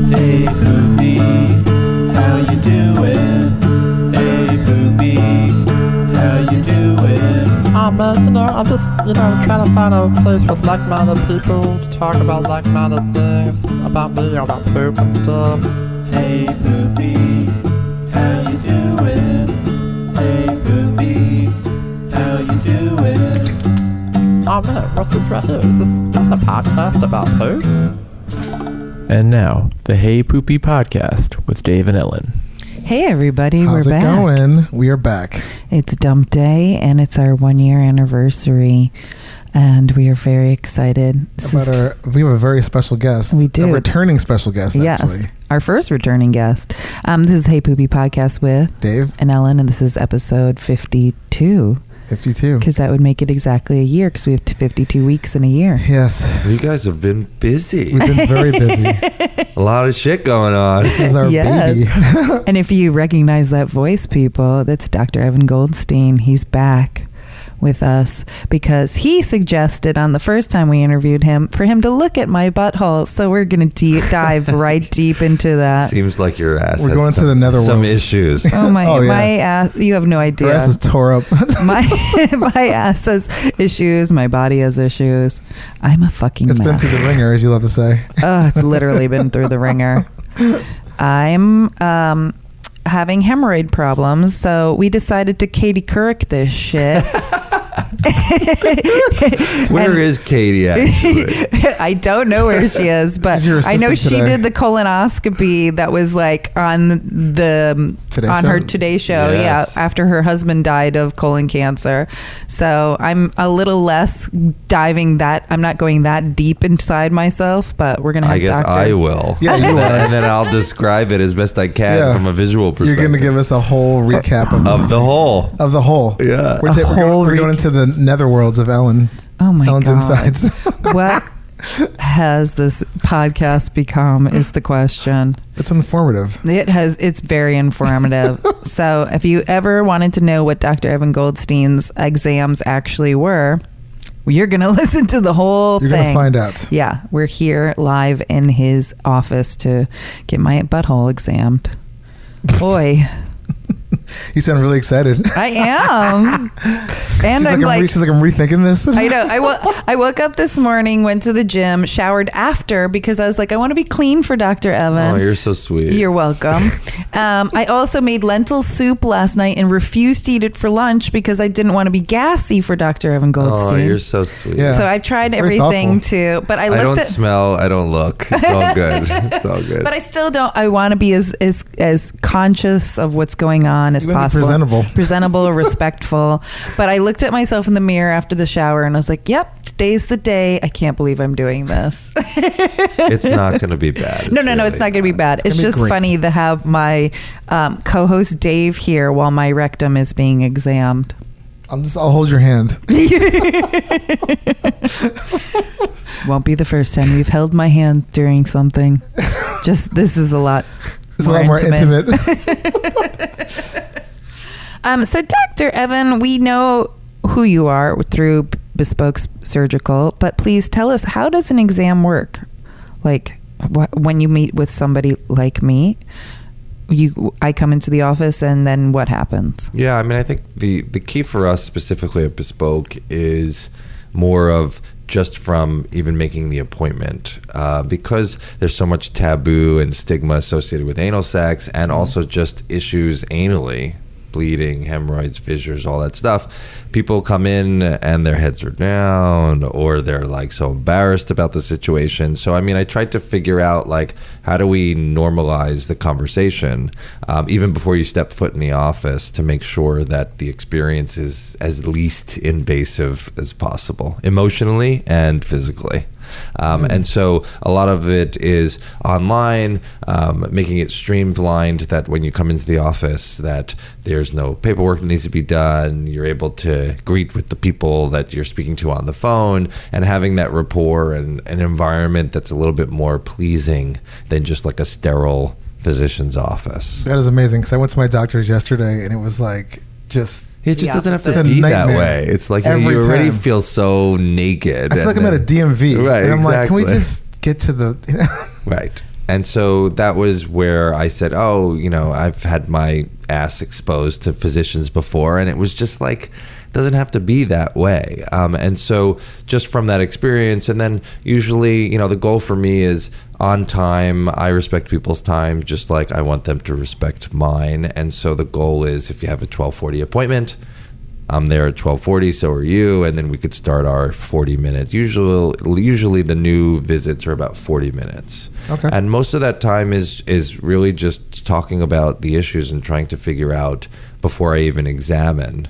Hey Poopy, how you doing? Hey Poopy, how you doing? I'm just, trying to find a place with like-minded people to talk about like-minded things about me, about poop and stuff. Hey Poopy, how you doing? Hey Poopy, how you doing? Oh man, what's this right here? Is this a podcast about poop? And now, the Hey Poopy Podcast with Dave and Ellen. Hey everybody, How's we're back. How's it going? We are back. It's dump day and it's our 1 year anniversary and we are very excited. We have a very special guest. We do. A returning special guest, actually. Yes, our first returning guest. This is Hey Poopy Podcast with Dave and Ellen, and this is episode 52. 52. Because that would make it exactly a year, because we have 52 weeks in a year. Yes. You guys have been busy. We've been very busy. A lot of shit going on. This is our baby. And if you recognize that voice, people, that's Dr. Evan Goldstein. He's back with us because he suggested on the first time we interviewed him for him to look at my butthole. So we're going to dive right deep into that. Seems like your ass We're has going to the netherworld. some issues. Oh my! Oh, yeah. My ass. You have no idea. Your ass is tore up. my ass has issues. My body has issues. I'm a fucking It's mess. been through the ringer, as you love to say. Oh, it's literally been through the ringer. I'm having hemorrhoid problems, so we decided to Katie Couric this shit. Where is Katie actually? I don't know where she is, but I know she did the colonoscopy that was like on her Today Show. Yes. Yeah, after her husband died of colon cancer. So I'm a little less diving that. I'm not going that deep inside myself, but we're gonna have I guess Dr. I will. Yeah, you are. And then I'll describe it as best I can from a visual perspective. You're going to give us a whole recap of the whole. Of the whole. Yeah. We're going into the netherworlds of Ellen. Oh my Ellen's God. insides. What has this podcast become is the question. It's informative. It's very informative. So if you ever wanted to know what Dr. Evan Goldstein's exams actually were, you're going to listen to the whole thing. You're going to find out. Yeah. We're here live in his office to get my butthole examined. Boy. You sound really excited. I am. And she's like, I'm rethinking this. I know. I woke up this morning, went to the gym, showered after because I was like, I want to be clean for Dr. Evan. Oh, you're so sweet. You're welcome. I also made lentil soup last night and refused to eat it for lunch because I didn't want to be gassy for Dr. Evan Goldstein. Oh, you're so sweet. Yeah. So I've tried everything too, but I don't smell, I don't look. It's all good. It's all good. But I still don't. I want to be as conscious of what's going on as possible. Presentable, respectful. But I looked at myself in the mirror after the shower and I was like, yep, today's the day. I can't believe I'm doing this. It's not going to be bad. No, it's not going to be bad. It's just funny to have my co-host Dave here while my rectum is being examined. I'll hold your hand. Won't be the first time you've held my hand during something. Just this is a lot. It's a lot more intimate. So Dr. Evan, we know who you are through Bespoke Surgical, but please tell us, how does an exam work? Like when you meet with somebody like me, I come into the office and then what happens? Yeah, I mean, I think the key for us specifically at Bespoke is more of just from even making the appointment, because there's so much taboo and stigma associated with anal sex and also just issues anally, bleeding, hemorrhoids, fissures, all that stuff. People come in and their heads are down or they're like so embarrassed about the situation. So, I mean, I tried to figure out like, how do we normalize the conversation even before you step foot in the office to make sure that the experience is as least invasive as possible, emotionally and physically. And so a lot of it is online, making it streamlined that when you come into the office that there's no paperwork that needs to be done. You're able to greet with the people that you're speaking to on the phone and having that rapport and an environment that's a little bit more pleasing than just like a sterile physician's office. That is amazing because I went to my doctor's yesterday and it was like it just doesn't have to be that way. It's like you already feel so naked. I feel like I'm at a DMV. Right, and I'm exactly. like, can we just get to the... Right. And so that was where I said, oh, I've had my ass exposed to physicians before, and it was just like, it doesn't have to be that way. And so just from that experience, and then usually, the goal for me is on time. I respect people's time just like I want them to respect mine. And so the goal is, if you have a 12:40 appointment, I'm there at 12:40, so are you, and then we could start our 40 minutes. Usually the new visits are about 40 minutes. Okay. And most of that time is really just talking about the issues and trying to figure out, before I even examine,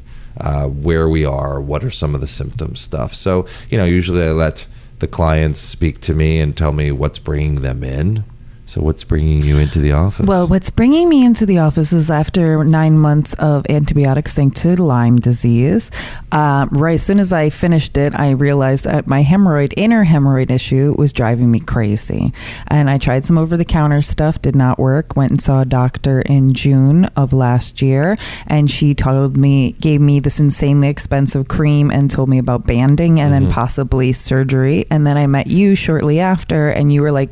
where we are, what are some of the symptoms stuff. So, usually I let the clients speak to me and tell me what's bringing them in. So what's bringing you into the office? Well, what's bringing me into the office is after 9 months of antibiotics thanks to Lyme disease. Right as soon as I finished it, I realized that my inner hemorrhoid issue was driving me crazy. And I tried some over-the-counter stuff, did not work. Went and saw a doctor in June of last year, and she gave me this insanely expensive cream and told me about banding and then possibly surgery. And then I met you shortly after, and you were like,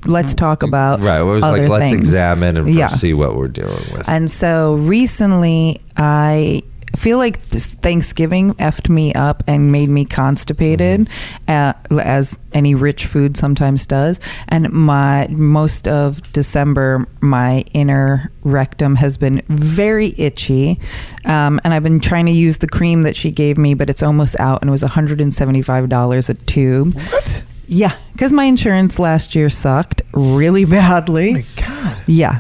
let's talk about right. Well, it was other like, let's things. examine and first see what we're dealing with. And so recently, I feel like this Thanksgiving effed me up and made me constipated, as any rich food sometimes does. And most of December, my inner rectum has been very itchy. And I've been trying to use the cream that she gave me, but it's almost out, and it was $175 a tube. What? Yeah, because my insurance last year sucked really badly. Oh my God. Yeah,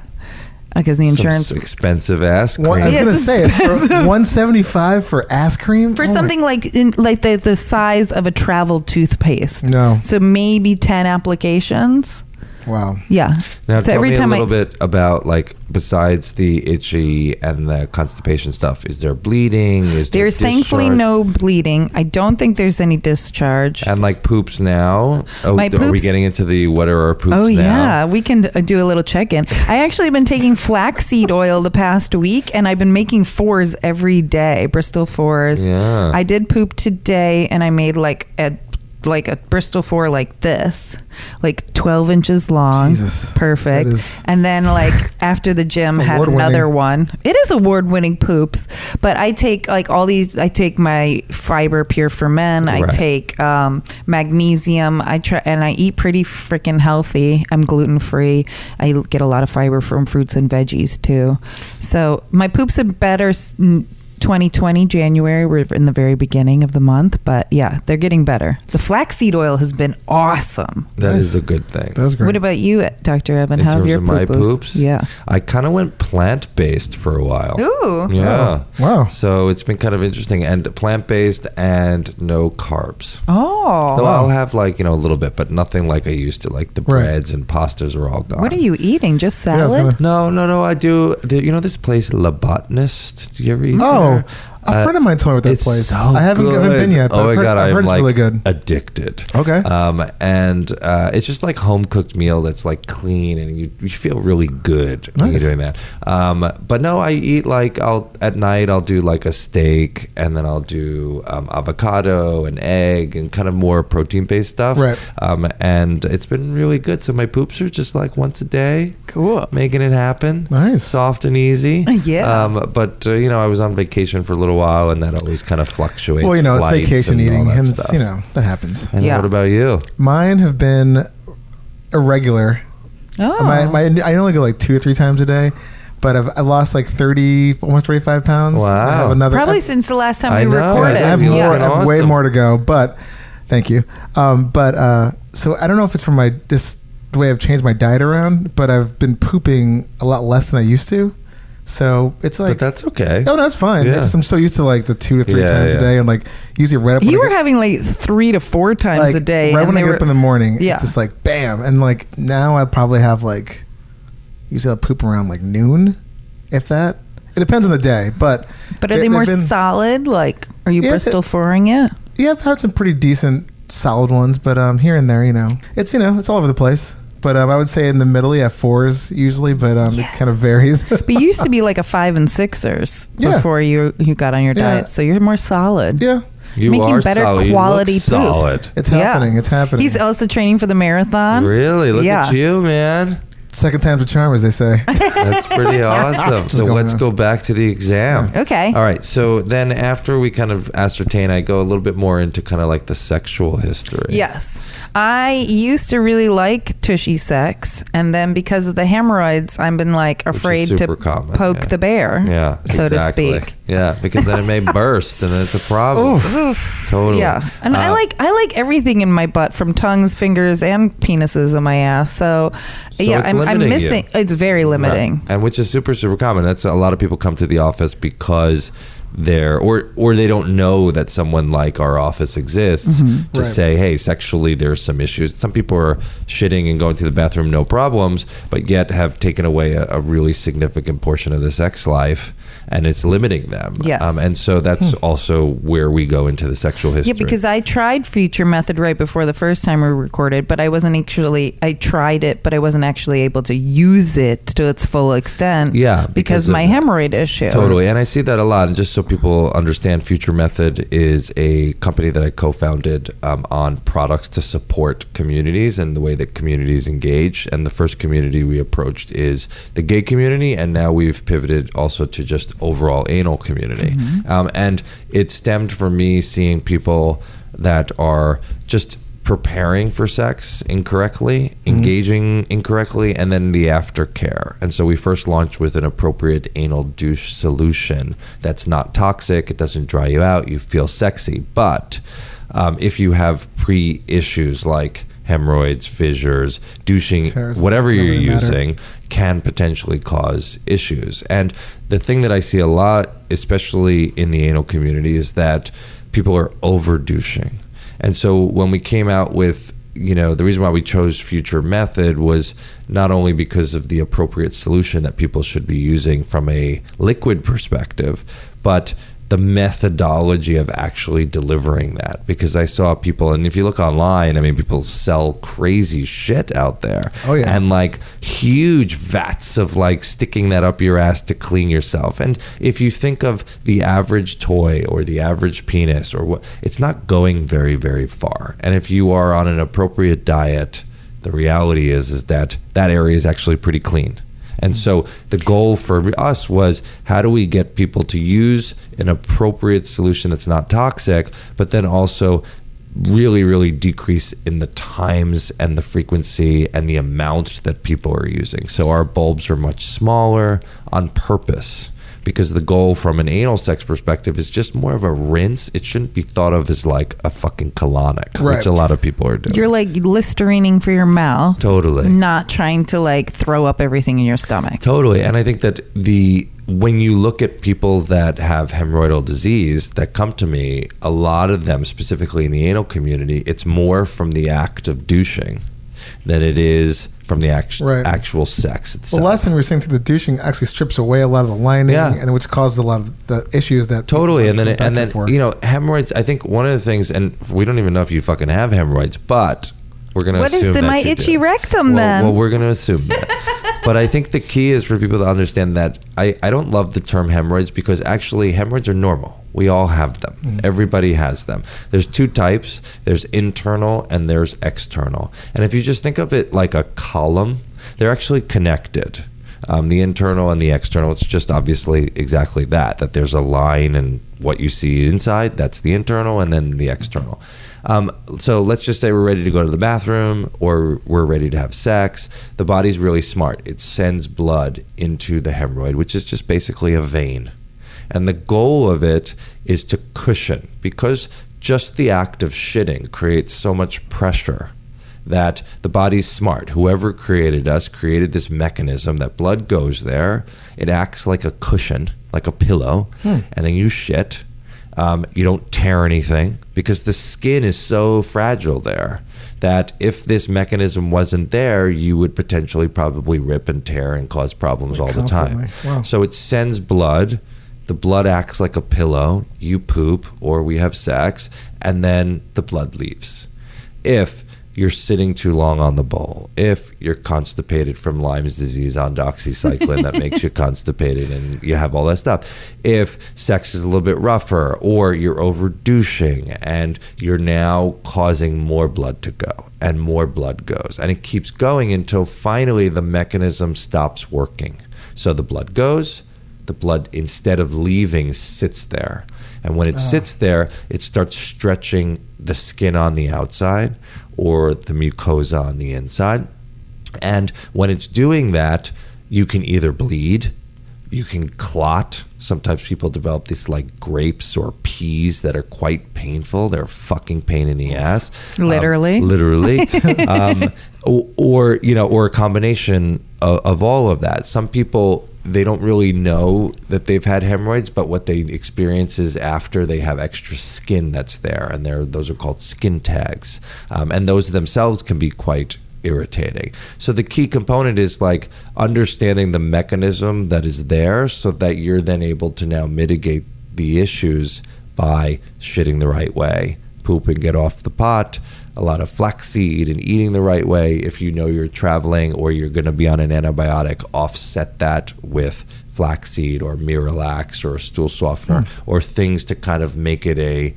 because the insurance Some expensive ass cream. I was Yeah, going to it's say, $175 for ass cream? for Oh my- something like the size of a travel toothpaste. No. So maybe 10 applications. Wow. Yeah. Now, so tell me a little bit about, besides the itchy and the constipation stuff, is there bleeding? There's thankfully discharge? no bleeding. I don't think there's any discharge. And poops now? My Are we poops- getting into the what are our poops now? Oh, yeah. We can do a little check-in. I actually have been taking flaxseed oil the past week, and I've been making 4s every day, Bristol 4s. Yeah. I did poop today, and I made a Bristol 4 like this, 12 inches long. Jesus. Perfect. That is And then after the gym had award-winning. another one. It is award-winning poops, but I take all these. I take my fiber Pure for Men. I Right. take magnesium. I try, and I eat pretty freaking healthy. I'm gluten-free. I get a lot of fiber from fruits and veggies too. So my poops are better 2020 January. We're in the very beginning of the month, but yeah, they're getting better. The flaxseed oil has been awesome. That Nice. is a good thing. That was great. What about you, Dr. Evan? In How have terms your of my poopos? poops? Yeah. I kind of went plant-based for a while. Ooh. Yeah. Oh, wow. So it's been kind of interesting, and plant-based and no carbs. Oh. Though I'll have a little bit, but nothing like I used to. Like the Right. breads and pastas are all gone. What are you eating? Just Yeah, I was salad? gonna- No. I do. This place, Le Botanist. Do you ever eat Oh, there? a friend of mine told me about that It's place. so I haven't good. been yet, but Oh my God, I've heard I'm it's really good. addicted. Okay. And it's just like home cooked meal that's clean, and you feel really good when you're Nice. doing that. But no, I eat at night I'll do a steak, and then I'll do avocado and egg and kind of more protein based stuff. Right. And it's been really good. So my poops are just once a day. Cool. Making it happen. Nice. Soft and easy. Yeah. But I was on vacation for a little while, and that always kind of fluctuates. Well, it's flights vacation and all eating, that and stuff. that happens. And Yeah. what about you? Mine have been irregular. Oh. I only go 2 or 3 times a day, but I lost 30, almost 35 pounds. Wow. I have another. Probably since the last time I we know. recorded. I have Yeah. more. I have way Awesome. more to go, but thank you. So I don't know if it's from the way I've changed my diet around, but I've been pooping a lot less than I used to. So it's But that's okay. no, that's fine. Yeah. It's just I'm so used to the 2 to 3 Yeah, times yeah. a day, and usually right up. when You I were get- having 3 to 4 times a day. Right and when I they get were- up in the morning, Yeah. it's just bam, and now I probably have usually I'll poop around noon, if that. It depends on the day, but But are they- they they've more been- solid? Are you Yeah, Bristol 4ing it? Yeah, I've had some pretty decent solid ones, but here and there, it's it's all over the place. But I would say in the middle, you have 4s usually, but it Yes. kind of varies. But you used to be a 5 and 6ers Yeah. before you got on your Yeah. diet, so you're more solid. Yeah. You making are better solid. You look quality poops. solid. It's happening. It's happening. He's also training for the marathon. Really? Look Yeah. at you, man. Second time's a charm, as they say. That's pretty awesome. So going let's on? go back to the exam. Okay. All right. So then after we kind of ascertain, I go a little bit more into kind of like the sexual history. Yes. I used to really like tushy sex, and then because of the hemorrhoids, I've been like afraid to super common, poke yeah. the bear, Yeah, so exactly. to speak. Yeah, because then it may burst, and then it's a problem. Totally. Yeah, and I like everything in my butt, from tongues, fingers, and penises in my ass. So yeah, it's I'm limiting missing. you. It's very limiting. Right. And which is super, super common. That's a lot of people come to the office because they're or they don't know that someone like our office exists to Right. say, hey, sexually there's some issues. Some people are shitting and going to the bathroom, no problems, but yet have taken away a really significant portion of the sex life, and it's limiting them. Yes. And so that's also where we go into the sexual history. Yeah, because I tried Future Method right before the first time we recorded, but I tried it, but I wasn't actually able to use it to its full extent. Yeah, because because my of- hemorrhoid issue. Totally. And I see that a lot. And just so people understand, Future Method is a company that I co-founded on products to support communities and the way that communities engage. And the first community we approached is the gay community. And now we've pivoted also to just overall anal community. And it stemmed from me seeing people that are just preparing for sex incorrectly, engaging incorrectly, and then the aftercare. And so we first launched with an appropriate anal douche solution that's not toxic, it doesn't dry you out, you feel sexy. But if you have pre-issues like hemorrhoids, fissures, douching, Tears, whatever you're doesn't matter. using, can potentially cause issues. And the thing that I see a lot, especially in the anal community, is that people are over douching. And so when we came out with, the reason why we chose Future Method was not only because of the appropriate solution that people should be using from a liquid perspective, but the methodology of actually delivering that. Because I saw people, and if you look online, I mean, people sell crazy shit out there. Oh, yeah. And like huge vats of like sticking that up your ass to clean yourself. And if you think of the average toy or the average penis or what, it's not going very, very far. And if you are on an appropriate diet, the reality is that that area is actually pretty clean. And so the goal for us was, how do we get people to use an appropriate solution that's not toxic, but then also really, really decrease in the times and the frequency and the amount that people are using. So our bulbs are much smaller on purpose, because the goal from an anal sex perspective is just more of a rinse. It shouldn't be thought of as like a fucking colonic, Right. which a lot of people are doing. You're like Listerining for your mouth. Totally. Not trying to like throw up everything in your stomach. Totally. And I think that when you look at people that have hemorrhoidal disease that come to me, a lot of them, specifically in the anal community, it's more from the act of douching than it is from the Right. actual sex itself. Well, last thing we were saying to the douching actually strips away a lot of the lining, Yeah. and which causes a lot of the issues that Totally. people And are then looking for. hemorrhoids, I think one of the things, and we don't even know if you fucking have hemorrhoids, but we're going to What is assume that my you itchy do. rectum then? Well, we're going to assume that. But I think the key is for people to understand that I don't love the term hemorrhoids, because actually hemorrhoids are normal. We all have them. Everybody has them. There's two types. There's internal and there's external. And if you just think of it like a column, they're actually connected. The internal and the external, it's just obviously exactly that there's a line, and what you see inside, that's the internal, and then the external. So let's just say we're ready to go to the bathroom, or we're ready to have sex. The body's really smart. It sends blood into the hemorrhoid, which is just basically a vein. And the goal of it is to cushion, because just the act of shitting creates so much pressure that the body's smart. Whoever created us created this mechanism that blood goes there. It acts like a cushion, like a pillow, and then you shit. You don't tear anything, because the skin is so fragile there that if this mechanism wasn't there, you would potentially probably rip and tear and cause problems all the time. Constantly. Wow. So it sends blood. The blood acts like a pillow. You poop, or we have sex, and then the blood leaves. If you're sitting too long on the bowl, if you're constipated from Lyme's disease on doxycycline that makes you constipated and you have all that stuff, if sex is a little bit rougher, or you're over douching and you're now causing more blood to go and more blood goes, and it keeps going until finally the mechanism stops working. So the blood goes, the blood, instead of leaving, sits there. And when it sits there, it starts stretching the skin on the outside or the mucosa on the inside. And when it's doing that, you can either bleed, you can clot. Sometimes people develop these like grapes or peas that are quite painful. They're a fucking pain in the ass. Literally. Or a combination of all of that. Some people, they don't really know that they've had hemorrhoids, but what they experience is after they have extra skin that's there, and those are called skin tags, and those themselves can be quite irritating. So the key component is like understanding the mechanism that is there, so that you're then able to now mitigate the issues by shitting the right way, pooping, get off the pot, a lot of flaxseed, and eating the right way. If you know you're traveling or you're going to be on an antibiotic, offset that with flaxseed or Miralax or a stool softener or things to kind of make it a,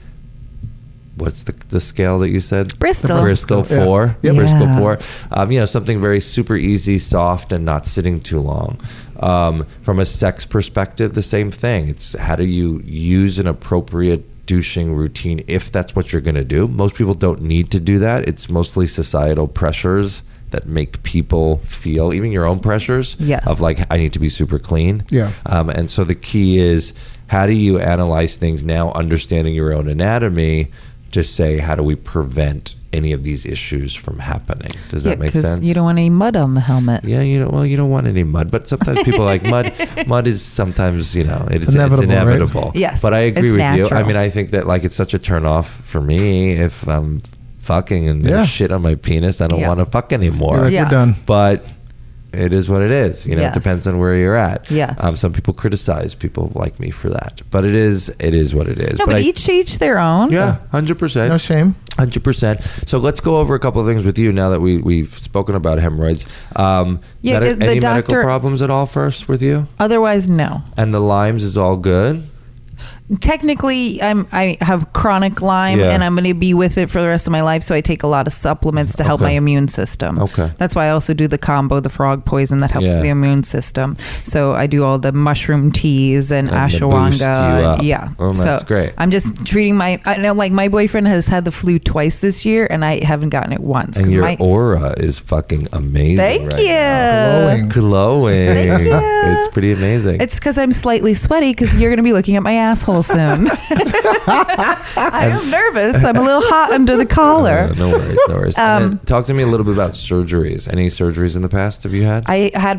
what's the scale that you said? Bristol. Bristol 4. Yeah. Bristol 4. Something very super easy, soft, and not sitting too long. From a sex perspective, the same thing. It's how do you use an appropriate douching routine if that's what you're going to do. Most people don't need to do that. It's mostly societal pressures that make people feel, even your own pressures, of like, I need to be super clean. Yeah. And so the key is, how do you analyze things now, understanding your own anatomy, to say, how do we prevent any of these issues from happening? Does that make sense? You don't want any mud on the helmet. Yeah, you don't want any mud, but sometimes people like mud. Mud is sometimes, it's inevitable. Right? Yes, but I agree it's with natural. you. I mean, I think that like it's such a turn off for me if I'm fucking and there's shit on my penis. I don't want to fuck anymore. You're like, we're done. But it is what it is. It depends on where you're at. Yes. Some people criticize people like me for that, but it is what it is. No, but each their own. Yeah, 100%. No shame. 100%. So let's go over a couple of things with you now that we've spoken about hemorrhoids. Any medical problems at all first with you? Otherwise, no. And the Lyme's is all good? Technically, I have chronic Lyme, and I'm going to be with it for the rest of my life. So I take a lot of supplements to help my immune system. Okay, that's why I also do the combo, the frog poison that helps the immune system. So I do all the mushroom teas and ashwagandha. Oh, that's great. I'm just treating my boyfriend has had the flu twice this year, and I haven't gotten it once. And your aura is fucking amazing. Thank you. Now. Glowing. Thank you. It's pretty amazing. It's because I'm slightly sweaty because you're going to be looking at my asshole soon. I am nervous. I'm a little hot under the collar. No worries. And then talk to me a little bit about surgeries. Any surgeries in the past have you had? I had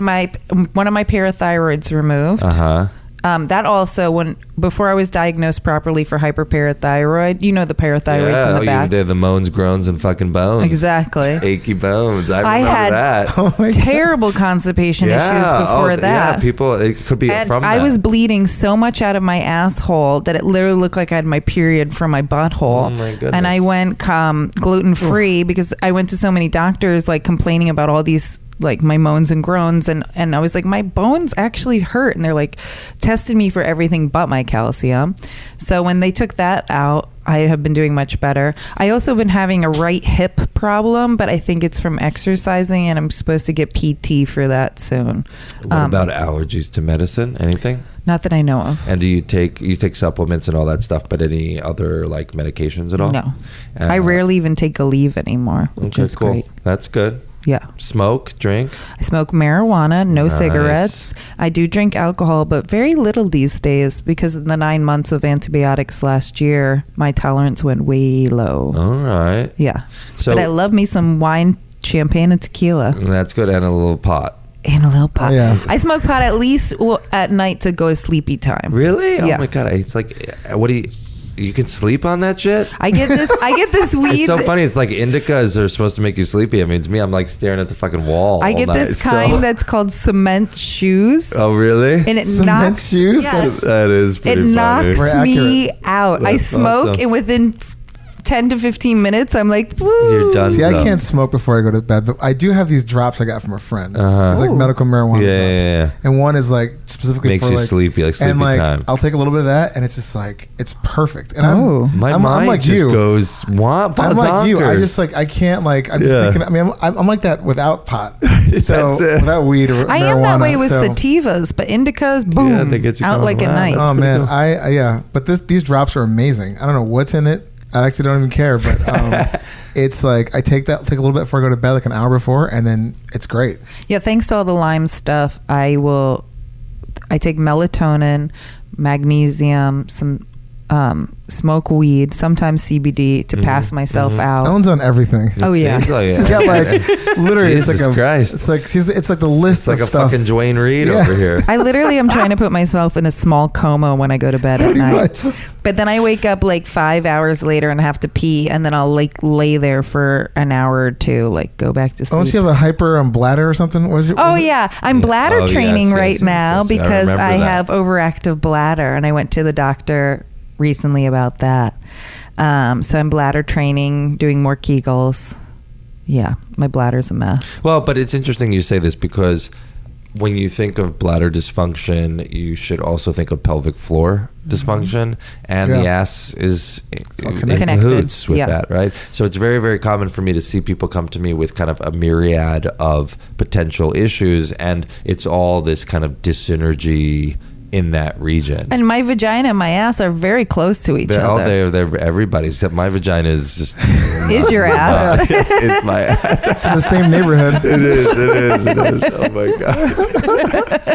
one of my parathyroids removed. That also, before I was diagnosed properly for hyperparathyroid, the parathyroid's in the back. They're the moans, groans, and fucking bones. Exactly. Achy bones. I remember had that. Terrible constipation issues before that. Yeah, people, it could be and from that. I was bleeding so much out of my asshole that it literally looked like I had my period from my butthole. Oh my goodness. And I went gluten-free because I went to so many doctors complaining about all these my moans and groans, and I was like, my bones actually hurt, and they're tested me for everything but my calcium. So when they took that out, I have been doing much better. I also been having a right hip problem, but I think it's from exercising, and I'm supposed to get PT for that soon. What about allergies to medicine? Anything? Not that I know of. And do you take supplements and all that stuff, but any other medications at all? No. I rarely even take Aleve anymore, which is cool. great. That's good. Yeah. Smoke, drink? I smoke marijuana, no cigarettes. I do drink alcohol, but very little these days because in the 9 months of antibiotics last year, my tolerance went way low. All right. Yeah. So, but I love me some wine, champagne, and tequila. That's good. And a little pot. And a little pot. Oh, yeah. I smoke pot at least at night to go to sleepy time. Really? Yeah. Oh my God. It's what do you can sleep on that shit? I get this weed. It's so funny. It's like indicas are supposed to make you sleepy. I mean, to me, I'm staring at the fucking wall. I get this kind that's called cement shoes. Oh, really? And it Cement knocks shoes? Yes. That is pretty It funny. knocks me out. I smoke, awesome. and within 10 to 15 minutes, I'm like, woo. You're done. See, I can't smoke before I go to bed, but I do have these drops I got from a friend. It's like Ooh. medical marijuana drops. Yeah. And one is like specifically Makes for you like sleepy, like sleepy and like time. I'll take a little bit of that, and it's just like it's perfect. And Oh. My I'm mind like just you. goes, what? I'm like you. I Bonkers. just like I can't like. I'm Yeah. just thinking. I mean, I'm like that without pot. So That's it. without weed or I marijuana. am that way with so. sativas, but indicas, boom, Yeah, they get you out going. like a Wow, knife. that's Oh pretty man, cool. yeah. But these drops are amazing. I don't know what's in it. I actually don't even care. But it's like I take a little bit before I go to bed, like an hour before, and then it's great. Yeah, thanks to all the Lyme stuff, I take melatonin, magnesium, some smoke weed, sometimes CBD to pass myself out. Ellen's on everything. Oh, yeah. Seems like it. She's got like literally. Jesus it's like a. Christ. It's like it's like the list It's like of a stuff. fucking Dwayne Reed Yeah. over here. I literally am trying to put myself in a small coma when I go to bed at Pretty night. much. But then I wake up like 5 hours later and have to pee, and then I'll like lay there for an hour or two, like go back to sleep. Don't you have a hyper bladder or something? Was it? Oh yeah, I'm bladder Oh, yes, training yes, right yes, now yes. I because remember I that. have overactive bladder, and I went to the doctor recently about that. So I'm bladder training, doing more Kegels. Yeah, my bladder's a mess. Well, but it's interesting you say this because when you think of bladder dysfunction, you should also think of pelvic floor dysfunction, and the Yeah. ass is all in connected. cahoots with Yeah. that, right? So it's very, very common for me to see people come to me with kind of a myriad of potential issues, and it's all this kind of dyssynergy in that region. And my vagina and my ass are very close to each They're all other. there. They're everybody except my vagina is just Is your ass? it's my ass. It's in the same neighborhood. It is. Oh my god.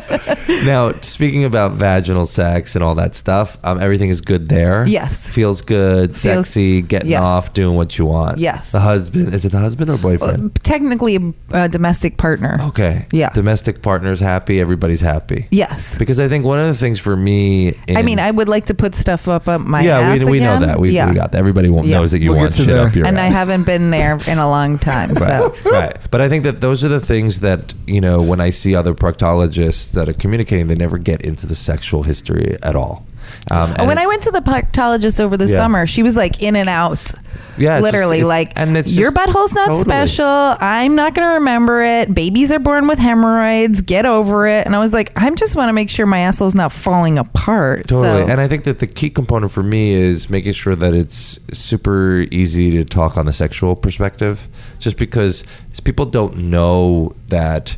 Now, speaking about vaginal sex and all that stuff, everything is good there. Yes. Feels good, sexy, getting yes. off, doing what you want. Yes. The husband, is it the husband or boyfriend? Technically a domestic partner. Okay. Yeah. Domestic partner's happy, everybody's happy. Yes. Because I think one of the things for me I mean, I would like to put stuff up my yeah, ass we know again. that. We got that. Everybody knows that you We'll want get to shit there. up your And I ass. haven't been there in a long time. So. Right. But I think that those are the things that, when I see other proctologists that are communicating, they never get into the sexual history at all. When I went to the proctologist over the Yeah. summer, she was like in and out. Yeah, it's literally, just- and it's your just- butthole's not totally. special. I'm not going to remember it. Babies are born with hemorrhoids. Get over it. And I was like, I just want to make sure my asshole's not falling apart. Totally. So, And I think that the key component for me is making sure that it's super easy to talk on the sexual perspective, just because people don't know that,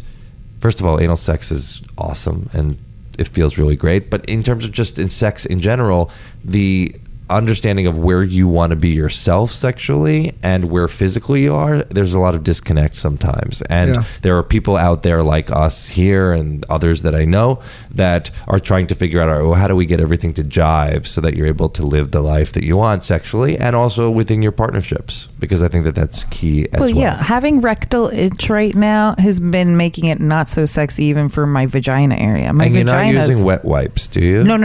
first of all, anal sex is awesome and it feels really great. But in terms of just in sex in general, the understanding of where you want to be yourself sexually and where physically you are, there's a lot of disconnect sometimes. And Yeah. there are people out there like us here and others that I know that are trying to figure out, all right, well, how do we get everything to jive so that you're able to live the life that you want sexually and also within your partnerships? Because I think that that's key as well. yeah, having rectal itch right now has been making it not so sexy even for my vagina area. My And you're not vagina's- using wet wipes, do you? No.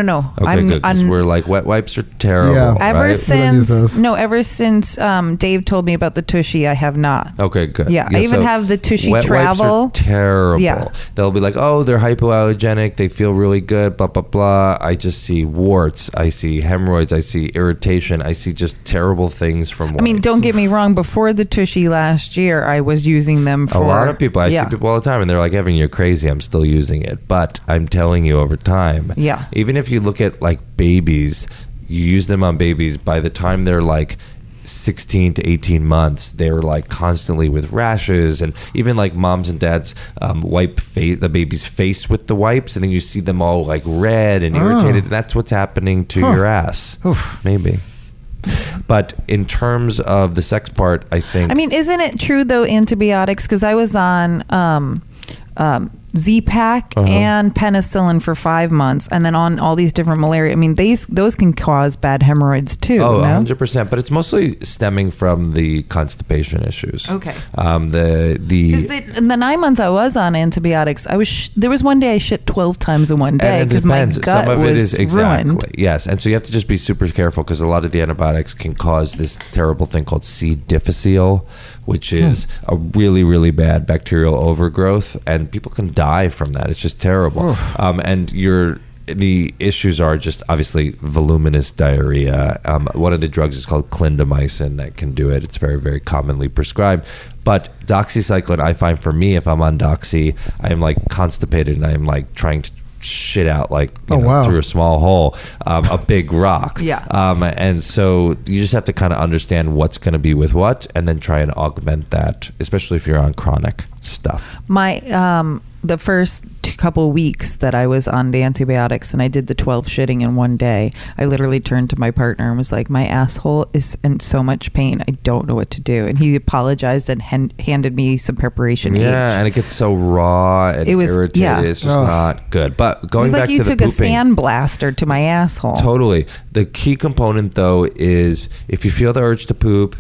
Okay, good. Because we're like, wet wipes are terrible. Yeah. Ever right? use those. since Dave told me about the tushy, I have not. Okay, good. Yeah, I even have the tushy wet travel. Wipes are terrible. Yeah. They'll be like, oh, they're hypoallergenic. They feel really good, blah, blah, blah. I just see warts. I see hemorrhoids. I see irritation. I see just terrible things from wipes. I mean, don't get me wrong. Before the tushy last year, I was using them for A lot of people, I yeah. see people all the time, and they're like, Evan, you're crazy. I'm still using it. But I'm telling you over time, Yeah. even if you look at like babies, you use them on babies, by the time they're like 16 to 18 months, they're like constantly with rashes, and even like moms and dads wipe the baby's face with the wipes, and then you see them all like red and irritated. And that's what's happening to your ass. Maybe. But in terms of the sex part, I think. I mean, isn't it true though? Antibiotics, because I was on Z-Pak and penicillin for 5 months, and then on all these different malaria. I mean, those can cause bad hemorrhoids too. Oh, no? 100%. But it's mostly stemming from the constipation issues. Okay. The 9 months I was on antibiotics, I was there was one day I shit 12 times in one day and it because my depends. gut Some of was it is exactly ruined. yes, and so you have to just be super careful because a lot of the antibiotics can cause this terrible thing called C. difficile, which is a really, really bad bacterial overgrowth, and people can die from that. It's just terrible. And the issues are just obviously voluminous diarrhea. One of the drugs is called clindamycin that can do it. It's very, very commonly prescribed. But doxycycline, I find for me, if I'm on doxy, I am like constipated and I am like trying to shit out like through a small hole, a big rock. Yeah. And so you just have to kind of understand what's going to be with what, and then try and augment that, especially if you're on chronic stuff. The first couple weeks that I was on the antibiotics and I did the 12 shitting in one day, I literally turned to my partner and was like, my asshole is in so much pain, I don't know what to do. And he apologized and handed me some preparation. And it gets so raw and irritated. Yeah. It's just not good. But going back to the you took pooping, a sandblaster to my asshole. Totally. The key component though is if you feel the urge to poop,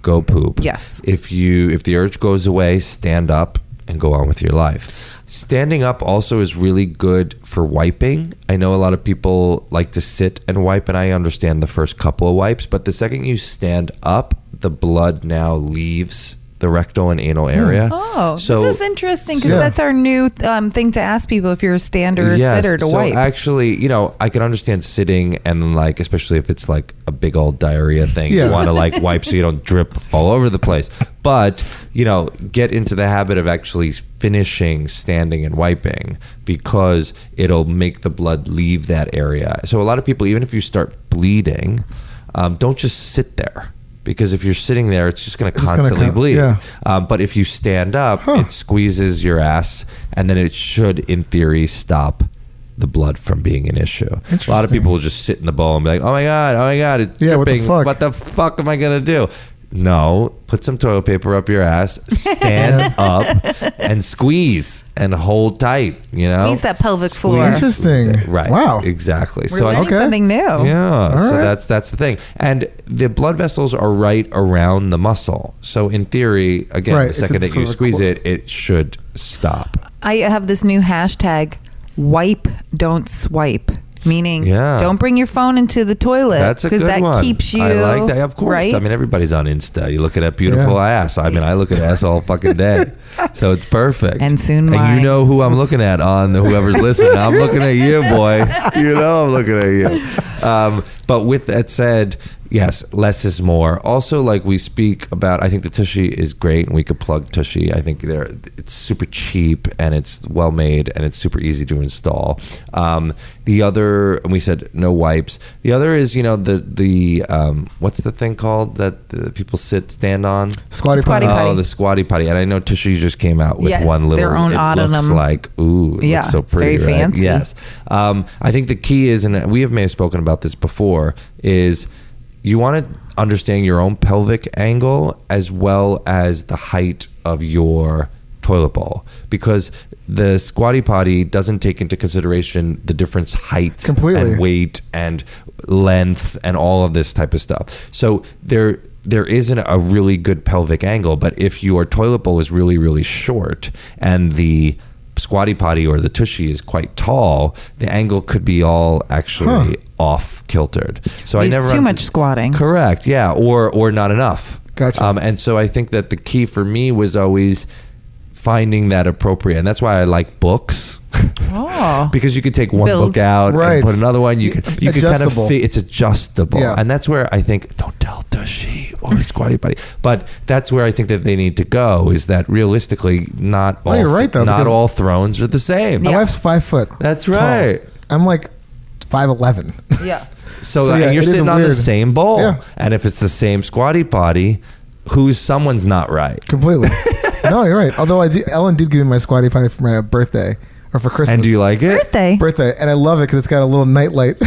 go poop. Yes. If the urge goes away, stand up and go on with your life. Standing up also is really good for wiping. I know a lot of people like to sit and wipe, and I understand the first couple of wipes, but the second you stand up, the blood now leaves the rectal and anal area. Oh, so, this is interesting because that's our new thing to ask people if you're a stander or a sitter to wipe. Actually, I can understand sitting and like, especially if it's like a big old diarrhea thing, you want to like wipe so you don't drip all over the place. But, get into the habit of actually finishing standing and wiping because it'll make the blood leave that area. So a lot of people, even if you start bleeding, don't just sit there. Because if you're sitting there, it's just going to constantly bleed. Yeah. But if you stand up, it squeezes your ass, and then it should, in theory, stop the blood from being an issue. A lot of people will just sit in the bowl and be like, oh my God, it's dripping. What the fuck am I going to do? No, put some toilet paper up your ass, stand up, and squeeze and hold tight. Squeeze that pelvic floor. Interesting. Right. Wow. Exactly. We're learning something new. Yeah. All so right. that's the thing. And the blood vessels are right around the muscle. So in theory, again, the second that you squeeze it, it should stop. I have this new hashtag, wipe, don't swipe. Meaning, don't bring your phone into the toilet. That's a good one. Because that keeps you. I like that. Of course. Right? I mean, everybody's on Insta. You look at that beautiful ass. I mean, I look at ass all fucking day. So it's perfect. And soon mine. And you know who I'm looking at on whoever's listening. I'm looking at you, boy. I'm looking at you. But with that said, yes, less is more. Also, like we speak about, I think the Tushy is great, and we could plug Tushy. I think it's super cheap, and it's well made, and it's super easy to install. The other, and we said no wipes. The other is, the what's the thing called that the people stand on? Squatty potty. Oh, the squatty potty. And I know Tushy just came out with one little. Their own it looks like, it looks so pretty. It's very fancy. Yes. I think the key is, and we may have spoken about this before, is you want to understand your own pelvic angle as well as the height of your toilet bowl, because the squatty potty doesn't take into consideration the difference height and weight and length and all of this type of stuff. So there isn't a really good pelvic angle, but if your toilet bowl is really, really short and the squatty potty or the Tushy is quite tall, the angle could be all actually off kiltered. So I never too much squatting. Correct. Yeah. Or not enough. Gotcha. And so I think that the key for me was always finding that appropriate, and that's why I like books. Because you could take one book out and put another one. You could kind of it's adjustable, and that's where I think, don't tell Tushy or Squatty Potty, but that's where I think that they need to go. Is that realistically not all? You're right, though, not all thrones are the same. My wife's 5 foot. That's right. Tall. I'm like 5'11". Yeah. So and you're sitting on the same bowl, and if it's the same Squatty Potty, someone's not right. Completely. No, you're right. Although Ellen did give me my Squatty Potty for my birthday. Or for Christmas. And do you like it? Birthday. And I love it because it's got a little nightlight.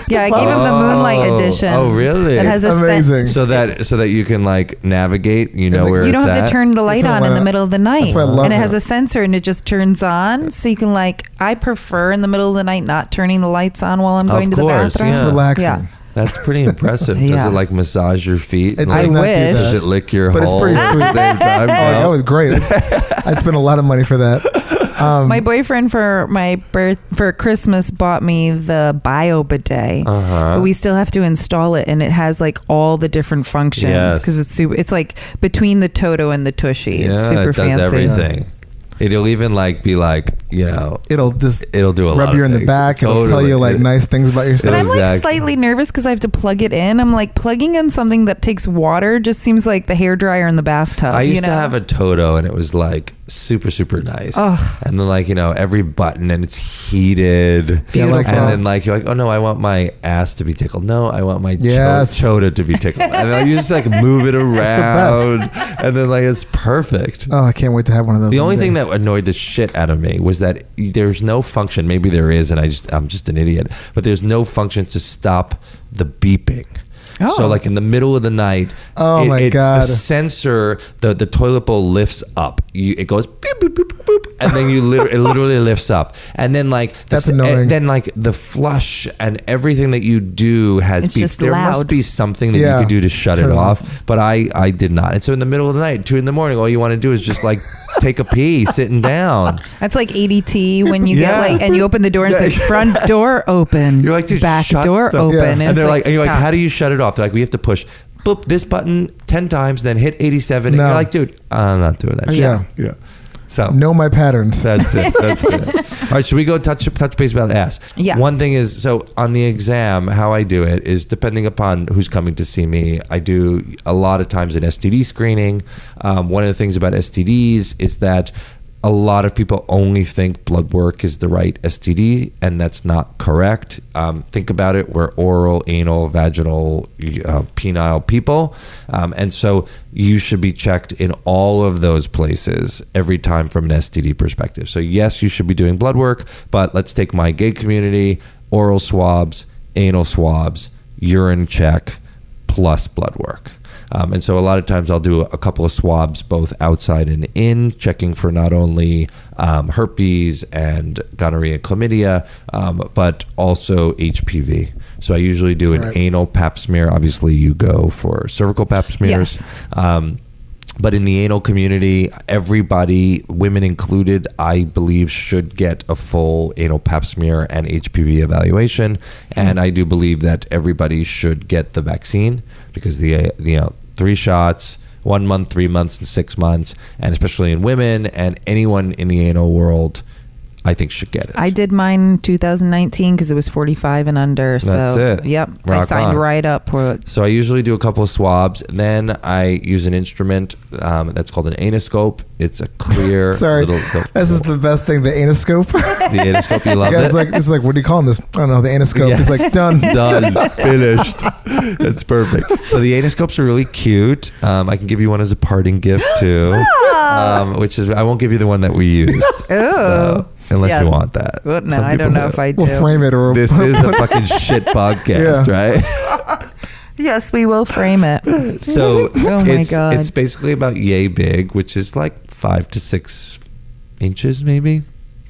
Yeah, I gave him the moonlight edition. Oh, really? It has it's amazing. So that you can like navigate, where it's at. You don't have to turn the light on in the middle of the night. That's why I love it. And it has a sensor and it just turns on. So you can I prefer in the middle of the night not turning the lights on while I'm going to the bathroom. It's relaxing. Yeah. That's pretty impressive. Does it massage your feet? I wish. Does it lick your hole? But it's pretty sweet. That was great. I spent a lot of money for that. My boyfriend for Christmas bought me the bio bidet, but we still have to install it, and it has all the different functions because it's between the Toto and the Tushy. It's super it does fancy. everything. It'll even like be like, you know, It'll do a lot rub of you in the things. back. It'll tell you like nice things about But yourself. I'm like Exactly. slightly nervous because I have to plug it in. I'm like, plugging in something that takes water just seems like the hairdryer in the bathtub. I used you know? to have a Toto, and it was like super, super nice. Ugh. And then like, you know, every button, and it's heated. Yeah, like and that. then like you're like, oh no, I want my ass to be tickled. No, I want my Yes. Chota to be tickled. And then you just like move it around, and then like it's perfect. Oh, I can't wait to have one of those. The one only day. thing that annoyed the shit out of me was that there's no function. Maybe there is, and I'm just an idiot. But there's no function to stop the beeping. Oh. So like in the middle of the night, Oh my God. the sensor, the toilet bowl lifts up. It goes beep, beep, beep, beep, beep, and then it literally lifts up. And then like That's annoying. Then like the flush and everything that you do has It's beeps. just There must loud. be something that Yeah. you can do to shut Turn it it off. But I did not. And so in the middle of the night, 2 a.m, all you want to do is just like take a pee sitting down. That's like ADT when you Yeah. get like, and you open the door and Yeah. it's like front door open. You're like, dude, back shut door the- open. Yeah. And it's they're like, and you're like, stop. how do you shut it off? They're like, we have to push boop this button 10 times, then hit 87. And No. you're like, dude, I'm not doing that. Yeah. shit. Yeah. So Know my patterns. that's it. That's it. All right, should we go touch base about ass? Yeah. One thing is, so on the exam, how I do it is depending upon who's coming to see me. I do a lot of times an STD screening. One of the things about STDs is that a lot of people only think blood work is the right STD, and that's not correct. Think about it. We're oral, anal, vaginal, penile people. And so you should be checked in all of those places every time from an STD perspective. So yes, you should be doing blood work, but let's take my gay community, oral swabs, anal swabs, urine check, plus blood work. And so a lot of times I'll do a couple of swabs both outside and in, checking for not only herpes and gonorrhea, chlamydia, but also HPV. So I usually do an Right. anal pap smear. Obviously, you go for cervical pap smears. Yes. But in the anal community, everybody, women included, I believe, should get a full anal pap smear and HPV evaluation. And I do believe that everybody should get the vaccine because the 3 shots, 1 month, 3 months, and 6 months, and especially in women and anyone in the anal world, I think should get it. I did mine 2019 because it was 45 and under. So That's it. Yep, I Rock signed on. right up for it. So I usually do a couple of swabs. Then I use an instrument that's called an anoscope. It's a clear Sorry, little scope. this is the best thing. The anoscope. The anoscope, you love Guys, it? like this is like, what are you calling this? I don't know. The anoscope. Yes. It's like done. Done. Finished. That's perfect. So the anoscopes are really cute. I can give you one as a parting gift too, which is I won't give you the one that we used. Oh. Unless Yeah. you want that. Well, no, Some I don't people know do. if I do. We'll frame it or This is a fucking shit podcast, right? Yes, we will frame it. So Oh my it's, God. it's basically about yay big, which is like 5 to 6 inches, maybe.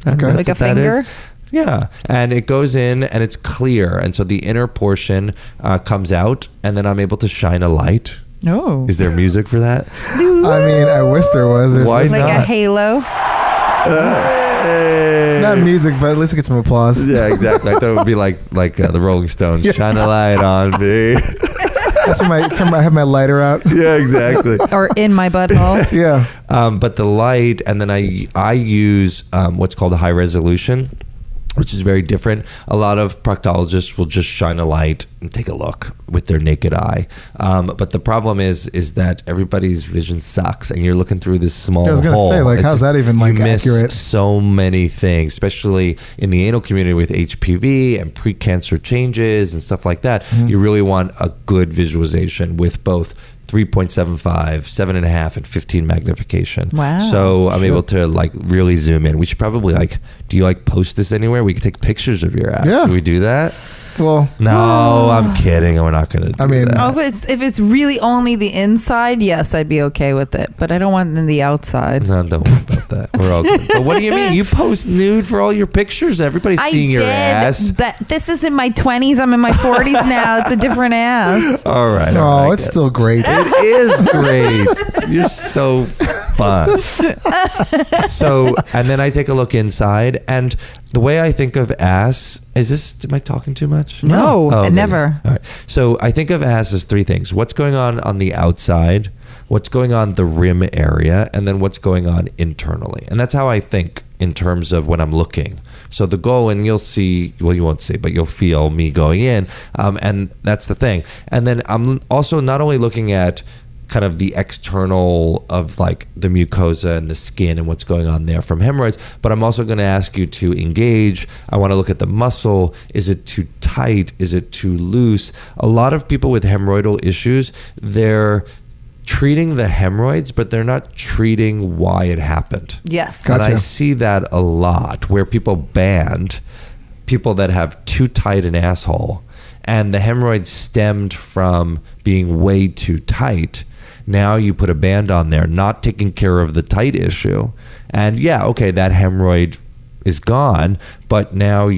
Okay. That's Like a what that is. finger? Yeah, and it goes in and it's clear, and so the inner portion comes out, and then I'm able to shine a light. Oh. Is there music for that? I mean, I wish there was. There's Why Like a not? halo. not music, but at least we get some applause. Yeah, exactly. I thought it would be like the Rolling Stones. Yeah. Shine a light on me. That's when I have my lighter out. Yeah, exactly. Or in my butthole. Yeah. But the light, and then I use what's called a high resolution, which is very different. A lot of proctologists will just shine a light and take a look with their naked eye. But the problem is that everybody's vision sucks, and you're looking through this small I was gonna hole. say, like, It's how's that even, like, you miss accurate? so many things, especially in the anal community with HPV and precancer changes and stuff like that. Mm-hmm. You really want a good visualization with both 3.75, 7.5, and 15 magnification. Wow. So I'm able to like really zoom in. We should probably do you like post this anywhere? We could take pictures of your ass. Yeah. Do we do that? Well, No, I'm kidding. We're not going to do I mean- that. Oh, if it's really only the inside, yes, I'd be okay with it. But I don't want it in the outside. No, don't worry about that. We're all good. But what do you mean? You post nude for all your pictures. Everybody's seeing your ass. But this is in my 20s. I'm in my 40s now. It's a different ass. All right. oh, all right, it's good. still great. It is great. You're so fun. So, and then I take a look inside, and the way I think of ass am I talking too much? No, okay. never. All right. So I think of ass as 3 things. What's going on the outside? what's going on the rim area, and then what's going on internally. And that's how I think in terms of when I'm looking. So the goal, and you'll see, well, you won't see, but you'll feel me going in. And that's the thing. And then I'm also not only looking at kind of the external of like the mucosa and the skin and what's going on there from hemorrhoids, but I'm also going to ask you to engage. I want to look at the muscle. Is it too tight? Is it too loose? A lot of people with hemorrhoidal issues, they're treating the hemorrhoids, but they're not treating why it happened. Yes. Gotcha. And I see that a lot where people band people that have too tight an asshole, and the hemorrhoids stemmed from being way too tight. Now you put a band on there, not taking care of the tight issue. And yeah, okay, that hemorrhoid is gone, but now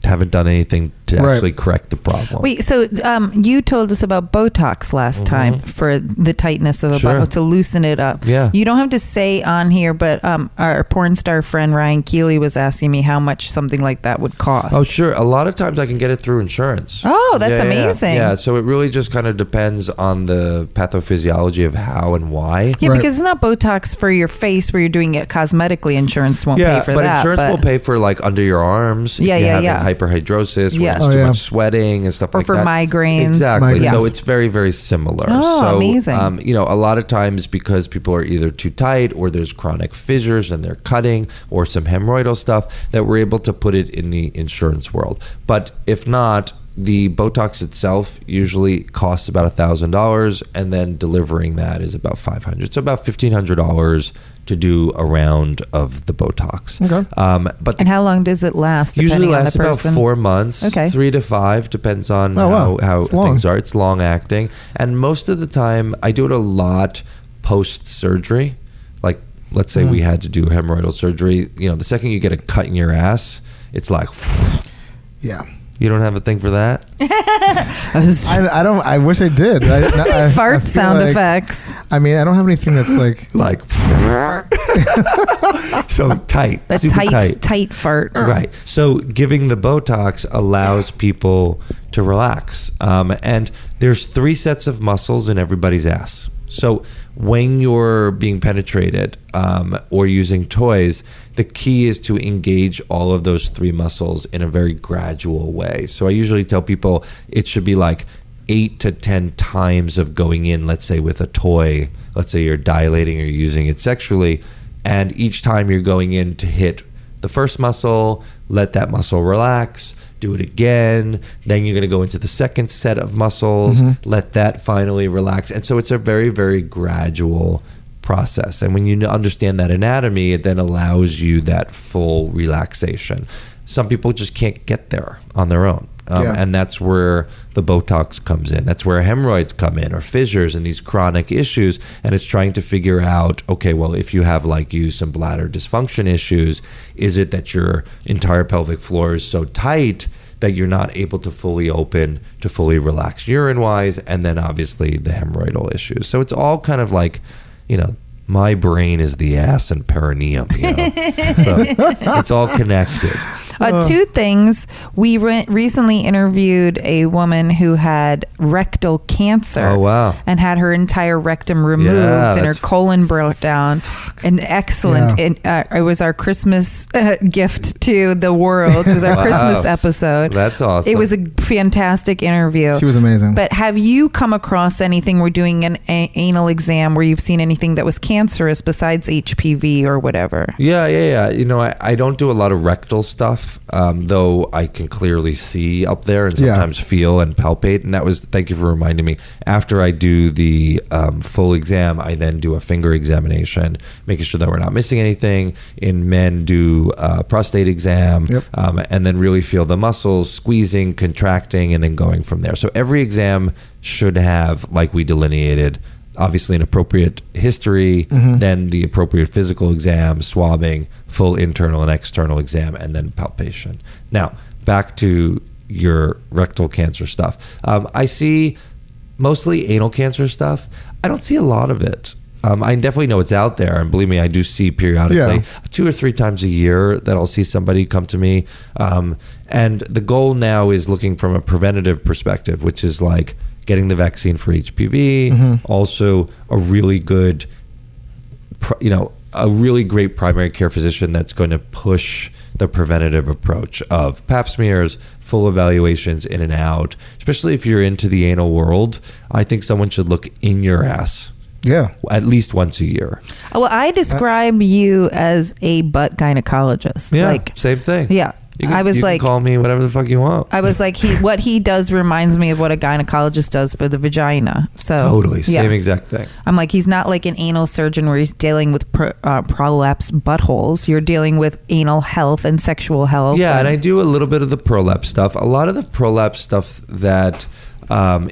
haven't done anything to actually correct the problem. Wait, so you told us about Botox last time for the tightness of a bottle, to loosen it up. Yeah. You don't have to say on here, but our porn star friend Ryan Keeley was asking me how much something like that would cost. Oh, sure. A lot of times I can get it through insurance. Oh, that's amazing. Yeah, so it really just kind of depends on the pathophysiology of how and why. Yeah, because it's not Botox for your face where you're doing it cosmetically. Insurance won't pay for but that. Insurance will pay for like under your arms. Yeah, if you're having yeah. hyperhidrosis, Yes. where there's too much sweating and stuff or like for that. migraines. Exactly. Migraines. So it's very, very similar. Oh, so, amazing. A lot of times because people are either too tight or there's chronic fissures and they're cutting or some hemorrhoidal stuff, that we're able to put it in the insurance world. But if not, the Botox itself usually costs about $1,000, and then delivering that is about $500. So about $1,500 to do a round of the Botox. Okay. But And how long does it last? usually Depending lasts on the about person? 4 months, Okay. 3 to 5, depends on wow. how It's long. things are. It's long acting, and most of the time I do it a lot post surgery. Like, let's say we had to do hemorrhoidal surgery. The second you get a cut in your ass, it's like, Yeah. you don't have a thing for that. I don't. I wish I did. I Fart feel sound like- effects. I mean, I don't have anything that's like. So tight, A super tight fart. Right. So giving the Botox allows people to relax. And there's 3 sets of muscles in everybody's ass. So when you're being penetrated or using toys, the key is to engage all of those 3 muscles in a very gradual way. So I usually tell people it should be like 8 to 10 times of going in, let's say with a toy. Let's say you're dilating or using it sexually, and each time you're going in to hit the first muscle, let that muscle relax, do it again, then you're going to go into the second set of muscles, let that finally relax. And so it's a very, very gradual process. And when you understand that anatomy, it then allows you that full relaxation. Some people just can't get there on their own. And that's where the Botox comes in. That's where hemorrhoids come in, or fissures and these chronic issues. And it's trying to figure out, okay, well, if you have like you some bladder dysfunction issues, is it that your entire pelvic floor is so tight that you're not able to fully open, to fully relax urine-wise, and then obviously the hemorrhoidal issues. So it's all kind of like, my brain is the ass and perineum. So it's all connected. 2 things. We recently interviewed a woman who had rectal cancer. Oh, wow. And had her entire rectum removed, and her colon broke down. And excellent. Yeah. It was our Christmas gift to the world. It was our Christmas episode. That's awesome. It was a fantastic interview. She was amazing. But have you come across anything? We're doing an anal exam where you've seen anything that was cancerous besides HPV or whatever? Yeah. I don't do a lot of rectal stuff, though I can clearly see up there and sometimes feel and palpate. And thank you for reminding me. After I do the full exam, I then do a finger examination, making sure that we're not missing anything. In men, do a prostate exam, and then really feel the muscles squeezing, contracting, and then going from there. So every exam should have, like we delineated, obviously an appropriate history, then the appropriate physical exam, swabbing, full internal and external exam, and then palpation. Now, back to your rectal cancer stuff. I see mostly anal cancer stuff. I don't see a lot of it. I definitely know it's out there, and believe me, I do see periodically 2 or 3 times a year that I'll see somebody come to me. And the goal now is looking from a preventative perspective, which is like, getting the vaccine for HPV, also a really good, a really great primary care physician that's going to push the preventative approach of pap smears, full evaluations in and out. Especially if you're into the anal world, I think someone should look in your ass. Yeah. At least once a year. Well, I describe you as a butt gynecologist. Yeah, like, same thing. Yeah. You can, I was you like, can call me whatever the fuck you want. I was like, what he does reminds me of what a gynecologist does for the vagina. So Totally, yeah. same exact thing. I'm like, he's not like an anal surgeon where he's dealing with prolapse buttholes. You're dealing with anal health and sexual health. Yeah, and I do a little bit of the prolapse stuff. A lot of the prolapse stuff that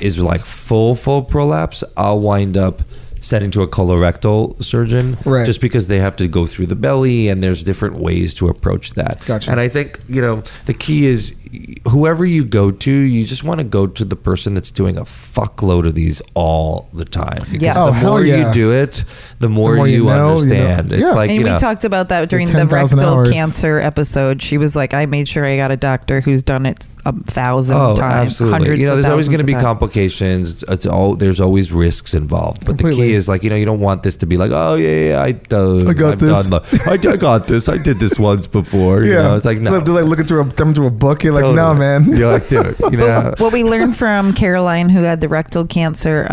is like full prolapse, I'll wind up sending to a colorectal surgeon, right, just because they have to go through the belly and there's different ways to approach that. Gotcha. And I think, the key is whoever you go to, you just want to go to the person that's doing a fuckload of these all the time. Because Yeah. the more you do it, the more you understand. It's like, and we talked about that during the 10,000 rectal hours. cancer episode. She was like, I made sure I got a doctor who's done it 1,000 times, absolutely. hundreds There's of always going to be thousands of times. complications. There's always risks involved. But Completely. the key is like, you don't want this to be like, oh yeah, I got this. I got this. I did this once before. It's like, no. Do like looking through a book? You're like, Totally. no, man. You're like, dude, What we learned from Caroline, who had the rectal cancer,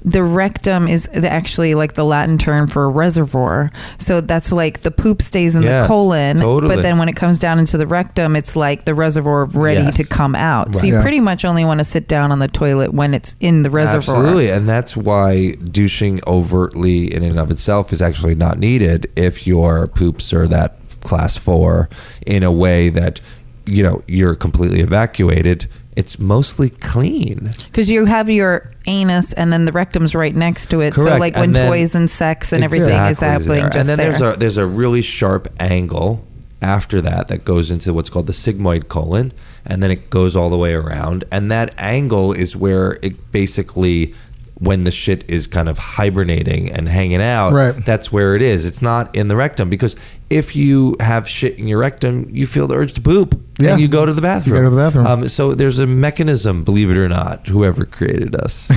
the rectum is actually like the Latin term for a reservoir. So that's like the poop stays in the colon, totally. but then when it comes down into the rectum, it's like the reservoir ready to come out. So Right. you pretty much only want to sit down on the toilet when it's in the reservoir. Absolutely. And that's why douching overtly in and of itself is actually not needed if your poops are that class 4 in a way that you're completely evacuated. It's mostly clean Because you have your anus and then the rectum's right next to it. Correct. So like when And then- toys and sex and everything is Exactly happening there. just and then there. there's a really sharp angle after that goes into what's called the sigmoid colon, and then it goes all the way around, and that angle is where it basically, when the shit is kind of hibernating and hanging out, Right. that's where it is. It's not in the rectum, because if you have shit in your rectum, you feel the urge to poop, Yeah. and you go to the bathroom. You go to the bathroom. So there's a mechanism, believe it or not, whoever created us.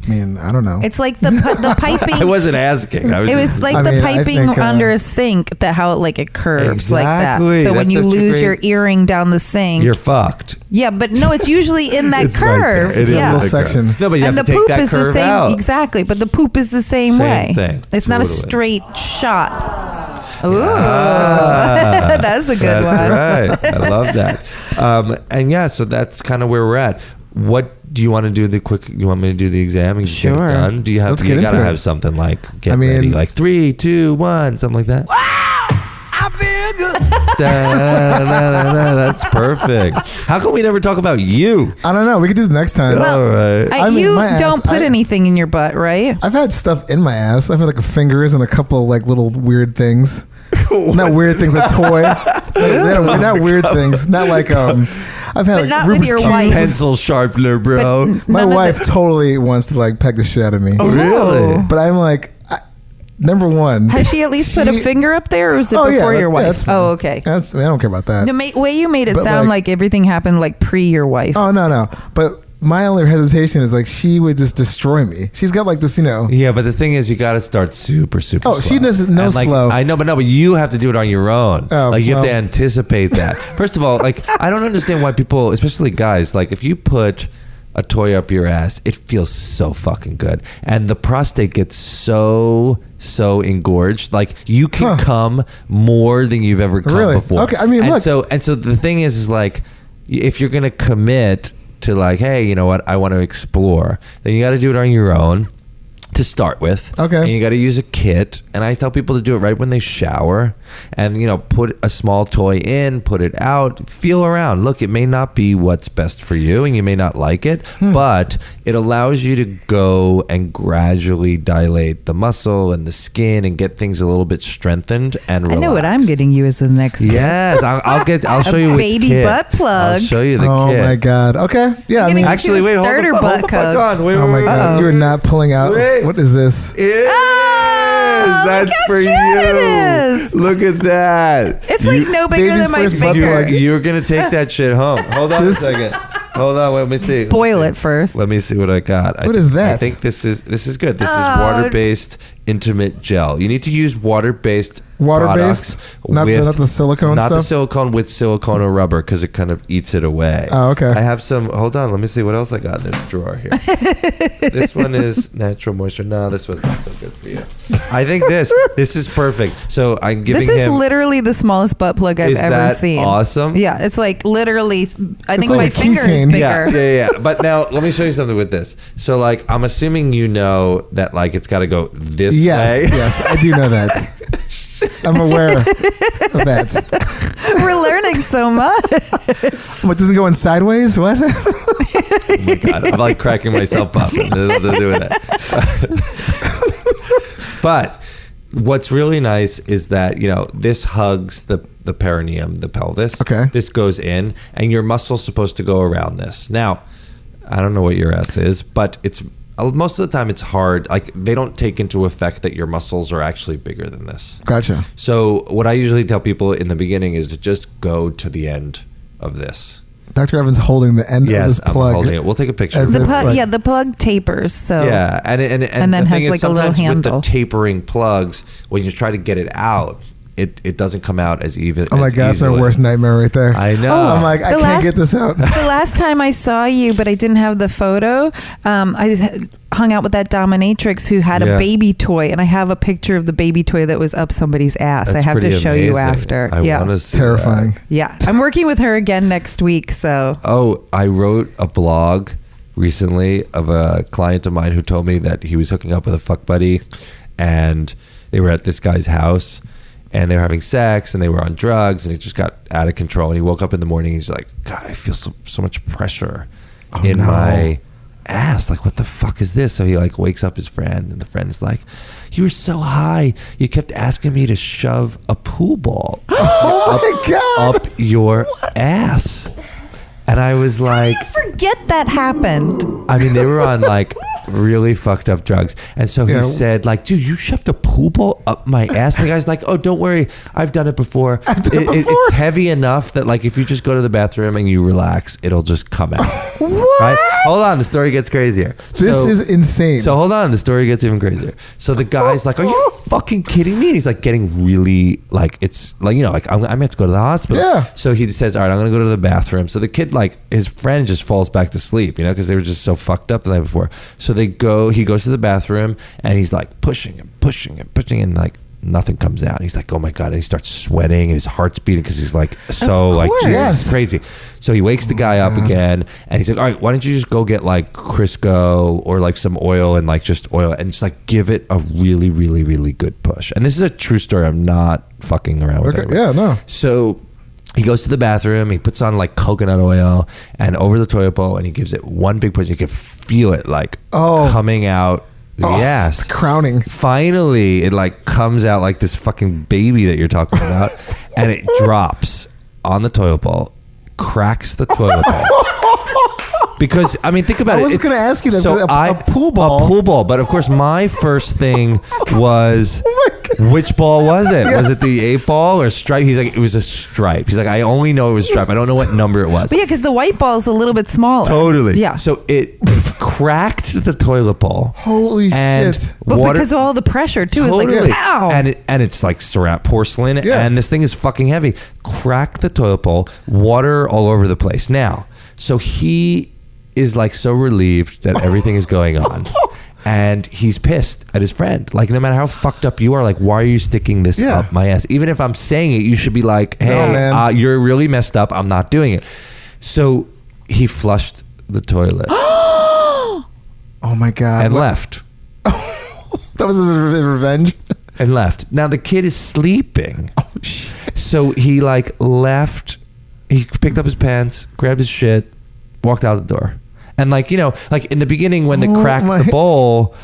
I mean, I don't know. It's like the piping. I wasn't asking. I was It was just- like I the mean, I piping think, under a sink, that how it curves like that. Exactly. So when That's you such a lose great- your earring down the sink, you're fucked. yeah, but no, it's usually in that It's right there. curve. It is yeah. in little the curve. section. No, but you And have the to take poop that is the curve same, out. exactly. But the poop is the same way. thing. It's not a Totally. straight shot. Ooh, Ah, that's a good that's one. right. I love that. And yeah, so that's kind of where we're at. What do you want to do? You want me to do the exam and just get Sure. it done? Do you have? Let's You get gotta into it. have something like get I mean- ready, like 3, 2, 1, something like that. I feel good. That's perfect. How come we never talk about you? I don't know. We could do it next time. All right. I mean, you my ass- don't put anything in your butt, right? I've had stuff in my ass. I've had like fingers and a couple like little weird things. Not weird things, like toy. Not weird things. Not like I've had But like not with Rubik's your Cube. wife. Pencil sharpener, bro. But My none of wife the- totally wants to like peg the shit out of me. Really? But I'm like, number one. Has she at least put a She- finger up there, or is it Oh, yeah, before your yeah, wife? that's fine. Oh, okay. I don't care about that. The way you made it But, sound like- like everything happened like pre your wife. Oh no. But my only hesitation is like she would just destroy me. She's got like this, Yeah, but the thing is, you got to start super slow. Oh, she doesn't know And, like, slow. I know, but you have to do it on your own. Oh, like you have to well. anticipate that. First of all, like I don't understand why people, especially guys, like if you put a toy up your ass, it feels so fucking good, and the prostate gets so engorged. Like you can come more than you've ever come Really? before. Okay, I mean, and look. so the thing is like if you're gonna commit to like, hey, you know what, I want to explore, then you got to do it on your own to start with. Okay. And you got to use a kit, and I tell people to do it right when they shower, and put a small toy in, put it out, feel around. Look, it may not be what's best for you, and you may not like it, but it allows you to go and gradually dilate the muscle and the skin and get things a little bit strengthened and I relaxed. know what I'm getting you as the next. Yes, I'll show you A which baby kit. butt plug. I'll show you the Oh kit. my god. Okay. Yeah. I You're mean, gonna Actually, wait, hold starter the butt fuck coat. on. Wait, oh my wait, god. Uh-oh. You're not pulling out. Wait. What is this? It is. Oh, That's look how for cute you. it is. Look at that. It's like no bigger baby's than my first butt finger. plug. You're gonna take that shit home. Hold on This- a second. Hold on, let me see. Boil it first. Let me see what I got. What is that? I think this is good. This is water-based intimate gel. You need to use water-based products not the silicone not stuff. the silicone with silicone or rubber because it kind of eats it away. Oh, okay. I have some. Hold on, let me see what else I got in this drawer here. This one is natural moisture. No, this one's not so good for you. I think this is perfect. So I'm giving This is him. literally the smallest butt plug I've Is ever that seen. awesome? Yeah, it's like literally. I think like my a finger is keychain. bigger. Yeah. But now let me show you something with this. So like, I'm assuming you know that like it's got to go this way. Yes, I do know that. I'm aware of that. We're learning so much. What, doesn't go in sideways? What? Oh my God, I'm like cracking myself up doing that. But what's really nice is that, you know, this hugs the perineum, the pelvis. Okay. This goes in, and your muscle's supposed to go around this. Now, I don't know what your S is, but it's most of the time it's hard. Like, they don't take into effect that your muscles are actually bigger than this. Gotcha. So what I usually tell people in the beginning is to just go to the end of this. Dr. Evan's holding the end of Yes, this plug. I'm holding it. We'll take a picture. As of if, it. like- The plug tapers. So Yeah, and then the has thing is, like a little sometimes with handle. the tapering plugs, when you try to get it out, it doesn't come out as even. Oh my as God, that's my easily. worst nightmare right there. I know. I'm like, I The can't get this out. The last time I saw you, but I didn't have the photo, I just hung out with that dominatrix who had Yeah. a baby toy, and I have a picture of the baby toy that was up somebody's ass. That's I have to pretty show you amazing. after. I yeah. want to see Terrifying. that. Yeah. I'm working with her again next week, so Oh, I wrote a blog recently of a client of mine who told me that he was hooking up with a fuck buddy, and they were at this guy's house, and they were having sex, and they were on drugs, and it just got out of control. And he woke up in the morning, he's like, God, I feel so much pressure in my ass. Like, what the fuck is this? So he like wakes up his friend, and the friend's like, you were so high, you kept asking me to shove a pool ball Oh my God. up your ass. And I was like, forget that happened. I mean, they were on like really fucked up drugs. And so he Yeah. said, like, dude, you shoved a pool ball up my ass. And the guy's like, oh, don't worry, I've done it before. It's heavy enough that like if you just go to the bathroom and you relax, it'll just come out. What? Right? Hold on, the story gets crazier. This is insane. So hold on, the story gets even crazier. So the guy's like, are you fucking kidding me? And he's like getting really like, it's like, you know, like I'm gonna have to go to the hospital. Yeah. So he says, all right, I'm gonna go to the bathroom. So the kid, like, his friend just falls back to sleep, you know, because they were just so fucked up the night before. So he goes to the bathroom, and he's like pushing and like nothing comes out. He's like, oh my God. And he starts sweating, and his heart's beating because he's like, so like, course. Jesus, Yes. it's crazy. So he wakes the guy up again, and he's like, all right, why don't you just go get like Crisco or like some oil and like just oil and just like give it a really, really, really good push. And this is a true story. I'm not fucking around with it. Yeah, no. So he goes to the bathroom, he puts on like coconut oil and over the toilet bowl, and he gives it one big push. You can feel it like coming out the ass. It's crowning. Finally, it like comes out like this fucking baby that you're talking about, and it drops on the toilet bowl, cracks the toilet bowl. Because I mean, think about it. I was going to ask you that. So a pool ball. A pool ball. But of course, my first thing was, which ball was it? Was it the 8 ball or stripe? He's like, it was a stripe. He's like, I only know it was stripe. I don't know what number it was. But yeah, because the white ball is a little bit smaller. Totally. Yeah. So it cracked the toilet bowl. Holy and shit. But water, because of all the pressure too, totally. it's like, ow. And it's like ceramic porcelain, Yeah. and this thing is fucking heavy. Crack the toilet bowl, water all over the place. Now, so he is like so relieved that everything is going on, and he's pissed at his friend. Like, no matter how fucked up you are, like, why are you sticking this Yeah. up my ass? Even if I'm saying it, you should be like, hey, man. you're really messed up. I'm not doing it. So he flushed the toilet Oh my God. and What- left. That was a revenge. And left. Now the kid is sleeping. Oh, shit. So he like left. He picked up his pants, grabbed his shit, walked out the door. And like, you know, like in the beginning when they Oh cracked my- the bowl,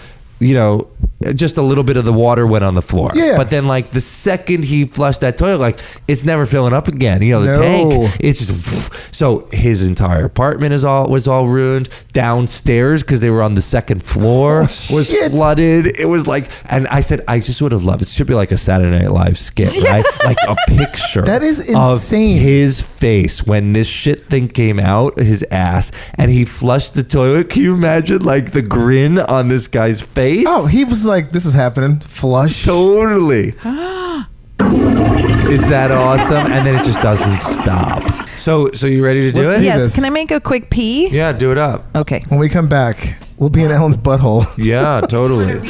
you know, just a little bit of the water went on the floor. Yeah. But then like the second he flushed that toilet, like it's never filling up again. You know, the No. tank, it's just, so his entire apartment was all ruined. Downstairs, because they were on the second floor, was flooded. It was like, and I said, I just would have loved, it should be like a Saturday Night Live skit, right? Like a picture. That is insane. Of his face when this shit thing came out, his ass, and he flushed the toilet. Can you imagine like the grin on this guy's face? Oh, he was like, this is happening. Flush. Totally. Is that awesome? And then it just doesn't stop. So you ready to do Let's it? do Yes. this. Can I make a quick pee? Yeah, do it up. Okay. When we come back, we'll be in Ellen's butthole. Yeah, totally.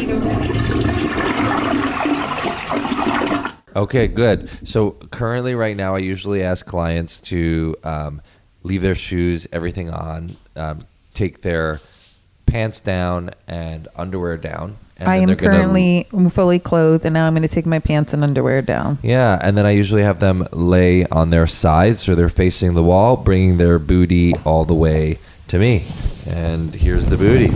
Okay, good. So currently right now I usually ask clients to leave their shoes, everything on, take their pants down and underwear down. And I then am they're gonna- currently fully clothed, and now I'm going to take my pants and underwear down. Yeah, and then I usually have them lay on their sides so they're facing the wall, bringing their booty all the way to me. And here's the booty.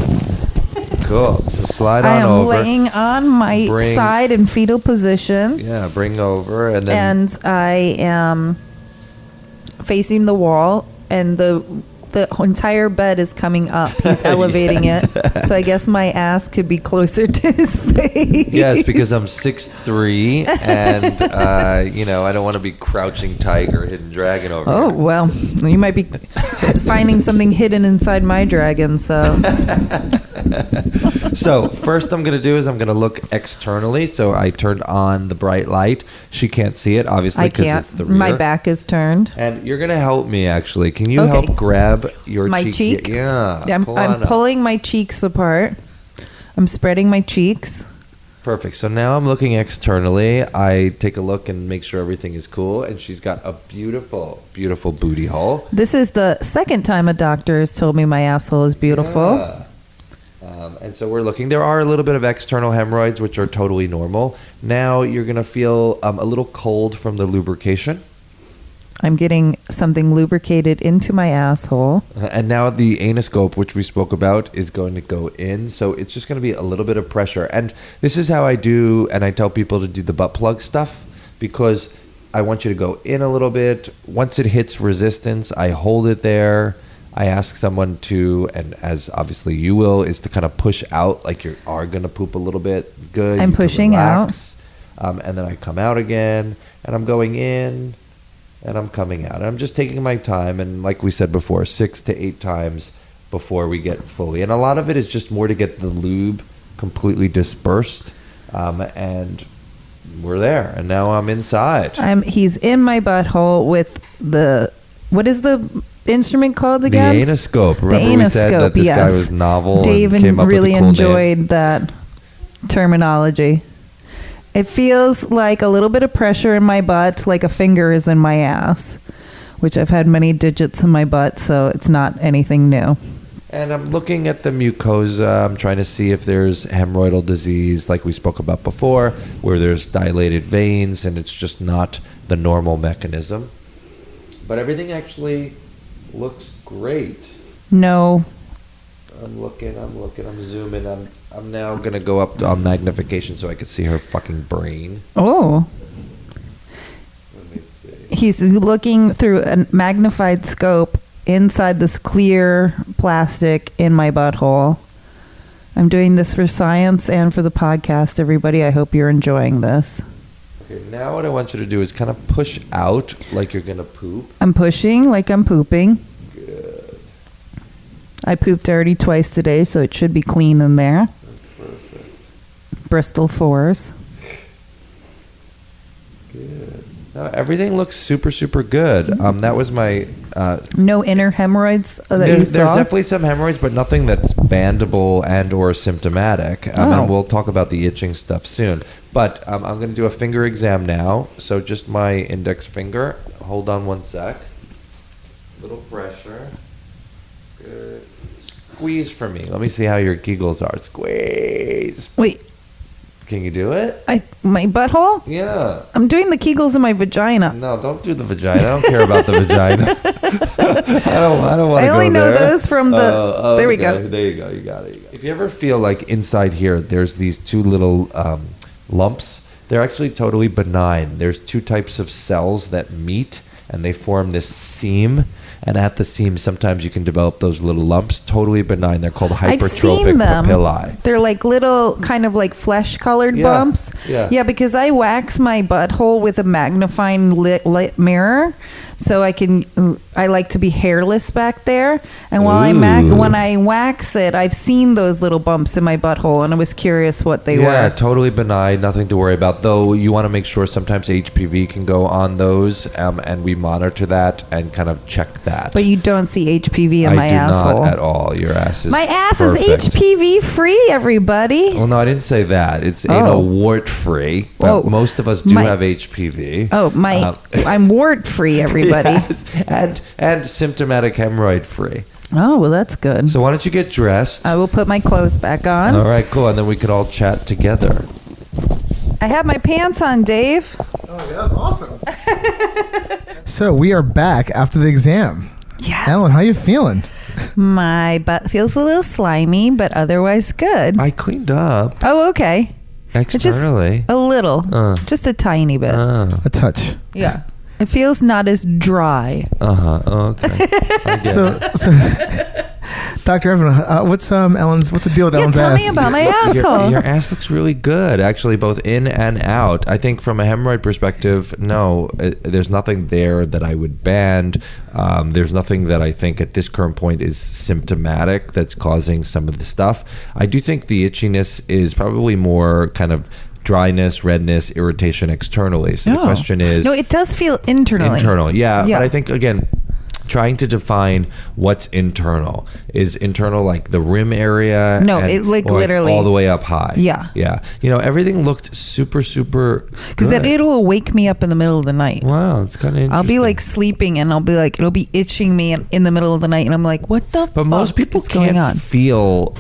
Cool. So slide I on am over. laying on my Bring- side in fetal position, Yeah, bring over and then and I am facing the wall, and the entire bed is coming up. He's elevating it, so I guess my ass could be closer to his face. yes, because I'm 6'3", and I don't want to be crouching tiger, hidden dragon over Oh, here. well, you might be finding something hidden inside my dragon, so. So first I'm going to do is I'm going to look externally. So I turned on the bright light. She can't see it, obviously, I because can't. it's the rear. My back is turned. And you're going to help me, actually. Can you Okay. help grab your My cheek? Yeah. I'm pull on up. pulling my cheeks apart. I'm spreading my cheeks. Perfect. So now I'm looking externally. I take a look and make sure everything is cool. And she's got a beautiful, beautiful booty hole. This is the second time a doctor has told me my asshole is beautiful. Yeah. And so we're looking. There are a little bit of external hemorrhoids, which are totally normal. Now you're going to feel a little cold from the lubrication. I'm getting something lubricated into my asshole. And now the anoscope, which we spoke about, is going to go in. So it's just going to be a little bit of pressure. And this is how I do, and I tell people to do the butt plug stuff, because I want you to go in a little bit. Once it hits resistance, I hold it there. I ask someone to, and as obviously you will, is to kind of push out like you are going to poop a little bit. Good. I'm You can pushing relax. And then I come out again, and I'm going in, and I'm coming out. I'm just taking my time, and like we said before, 6 to 8 times before we get fully. And a lot of it is just more to get the lube completely dispersed, and we're there. And now I'm inside. He's in my butthole with the, what is the instrument called again? The anoscope. Remember the we said that this guy was novel. Dave and came up really with a cool enjoyed name. that terminology. It feels like a little bit of pressure in my butt, like a finger is in my ass, which I've had many digits in my butt, so it's not anything new. And I'm looking at the mucosa. I'm trying to see if there's hemorrhoidal disease, like we spoke about before, where there's dilated veins and it's just not the normal mechanism. But everything actually looks great. No. I'm looking, I'm zooming. I'm now going to go up on magnification so I can see her fucking brain. Oh. Let me see. He's looking through a magnified scope inside this clear plastic in my butthole. I'm doing this for science and for the podcast, everybody. I hope you're enjoying this. Okay, now what I want you to do is kind of push out like you're going to poop. I'm pushing like I'm pooping. Good. I pooped already twice today, so it should be clean in there. That's perfect. Bristol 4s. Good. No, everything looks super, super good. That was my... No inner hemorrhoids that you There's saw? definitely some hemorrhoids, but nothing that's bandable and or symptomatic. And we'll talk about the itching stuff soon. But I'm going to do a finger exam now. So just my index finger. Hold on one sec. Little pressure. Good. Squeeze for me. Let me see how your giggles are. Squeeze. Wait. Can you do it? My butthole? Yeah. I'm doing the Kegels in my vagina. No, don't do the vagina. I don't care about the vagina. I don't want to go there. I only know those from the... there we go. There you go. You got it. If you ever feel like inside here, there's these two little lumps, they're actually totally benign. There's two types of cells that meet, and they form this seam. And at the seam, sometimes you can develop those little lumps, totally benign. They're called hypertrophic papillae. They're like little kind of like flesh-colored bumps. Yeah, because I wax my butthole with a magnifying lit mirror, so I like to be hairless back there. And while when I wax it, I've seen those little bumps in my butthole, and I was curious what they were. Yeah, totally benign, nothing to worry about. Though you want to make sure sometimes HPV can go on those, and we monitor that and kind of check that. But you don't see HPV in my asshole. I do not at all. Your ass is my ass perfect. is HPV free, everybody. Well, no, I didn't say that. It's anal wart free. But most of us do have HPV. I'm wart free, everybody. Yes, and symptomatic hemorrhoid free. Oh, well, that's good. So why don't you get dressed? I will put my clothes back on. All right, cool. And then we could all chat together. I have my pants on, Dave. Oh, yeah, that's awesome. So we are back after the exam. Yes. Ellen, how you feeling? My butt feels a little slimy, but otherwise good. I cleaned up. Oh, okay. Externally. Just a little. Just a tiny bit. A touch. Yeah. It feels not as dry. Okay. So Dr. Evan, what's the deal with Ellen's ass? Tell me about my asshole. Your ass looks really good, actually, both in and out. I think from a hemorrhoid perspective, no, there's nothing there that I would ban. There's nothing that I think at this current point is symptomatic that's causing some of the stuff. I do think the itchiness is probably more kind of dryness, redness, irritation externally. So the question is... No, it does feel internally. Internal, yeah. But I think, again... trying to define what's internal. Is internal like the rim area? No, it literally all the way up high. Yeah. Everything looked super because it'll wake me up in the middle of the night. Wow, it's kind of interesting. I'll be like sleeping and I'll be like, it'll be itching me in the middle of the night, and I'm like, what the fuck? But most people can't feel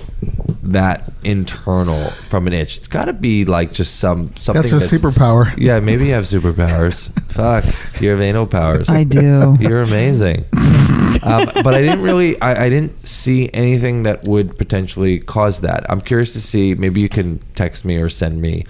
that internal from an itch. It's got to be like just something that's a superpower. Yeah, maybe you have superpowers. Fuck, you have anal powers. I do. You're amazing. But I didn't see anything that would potentially cause that. I'm curious to see, maybe you can text me or send me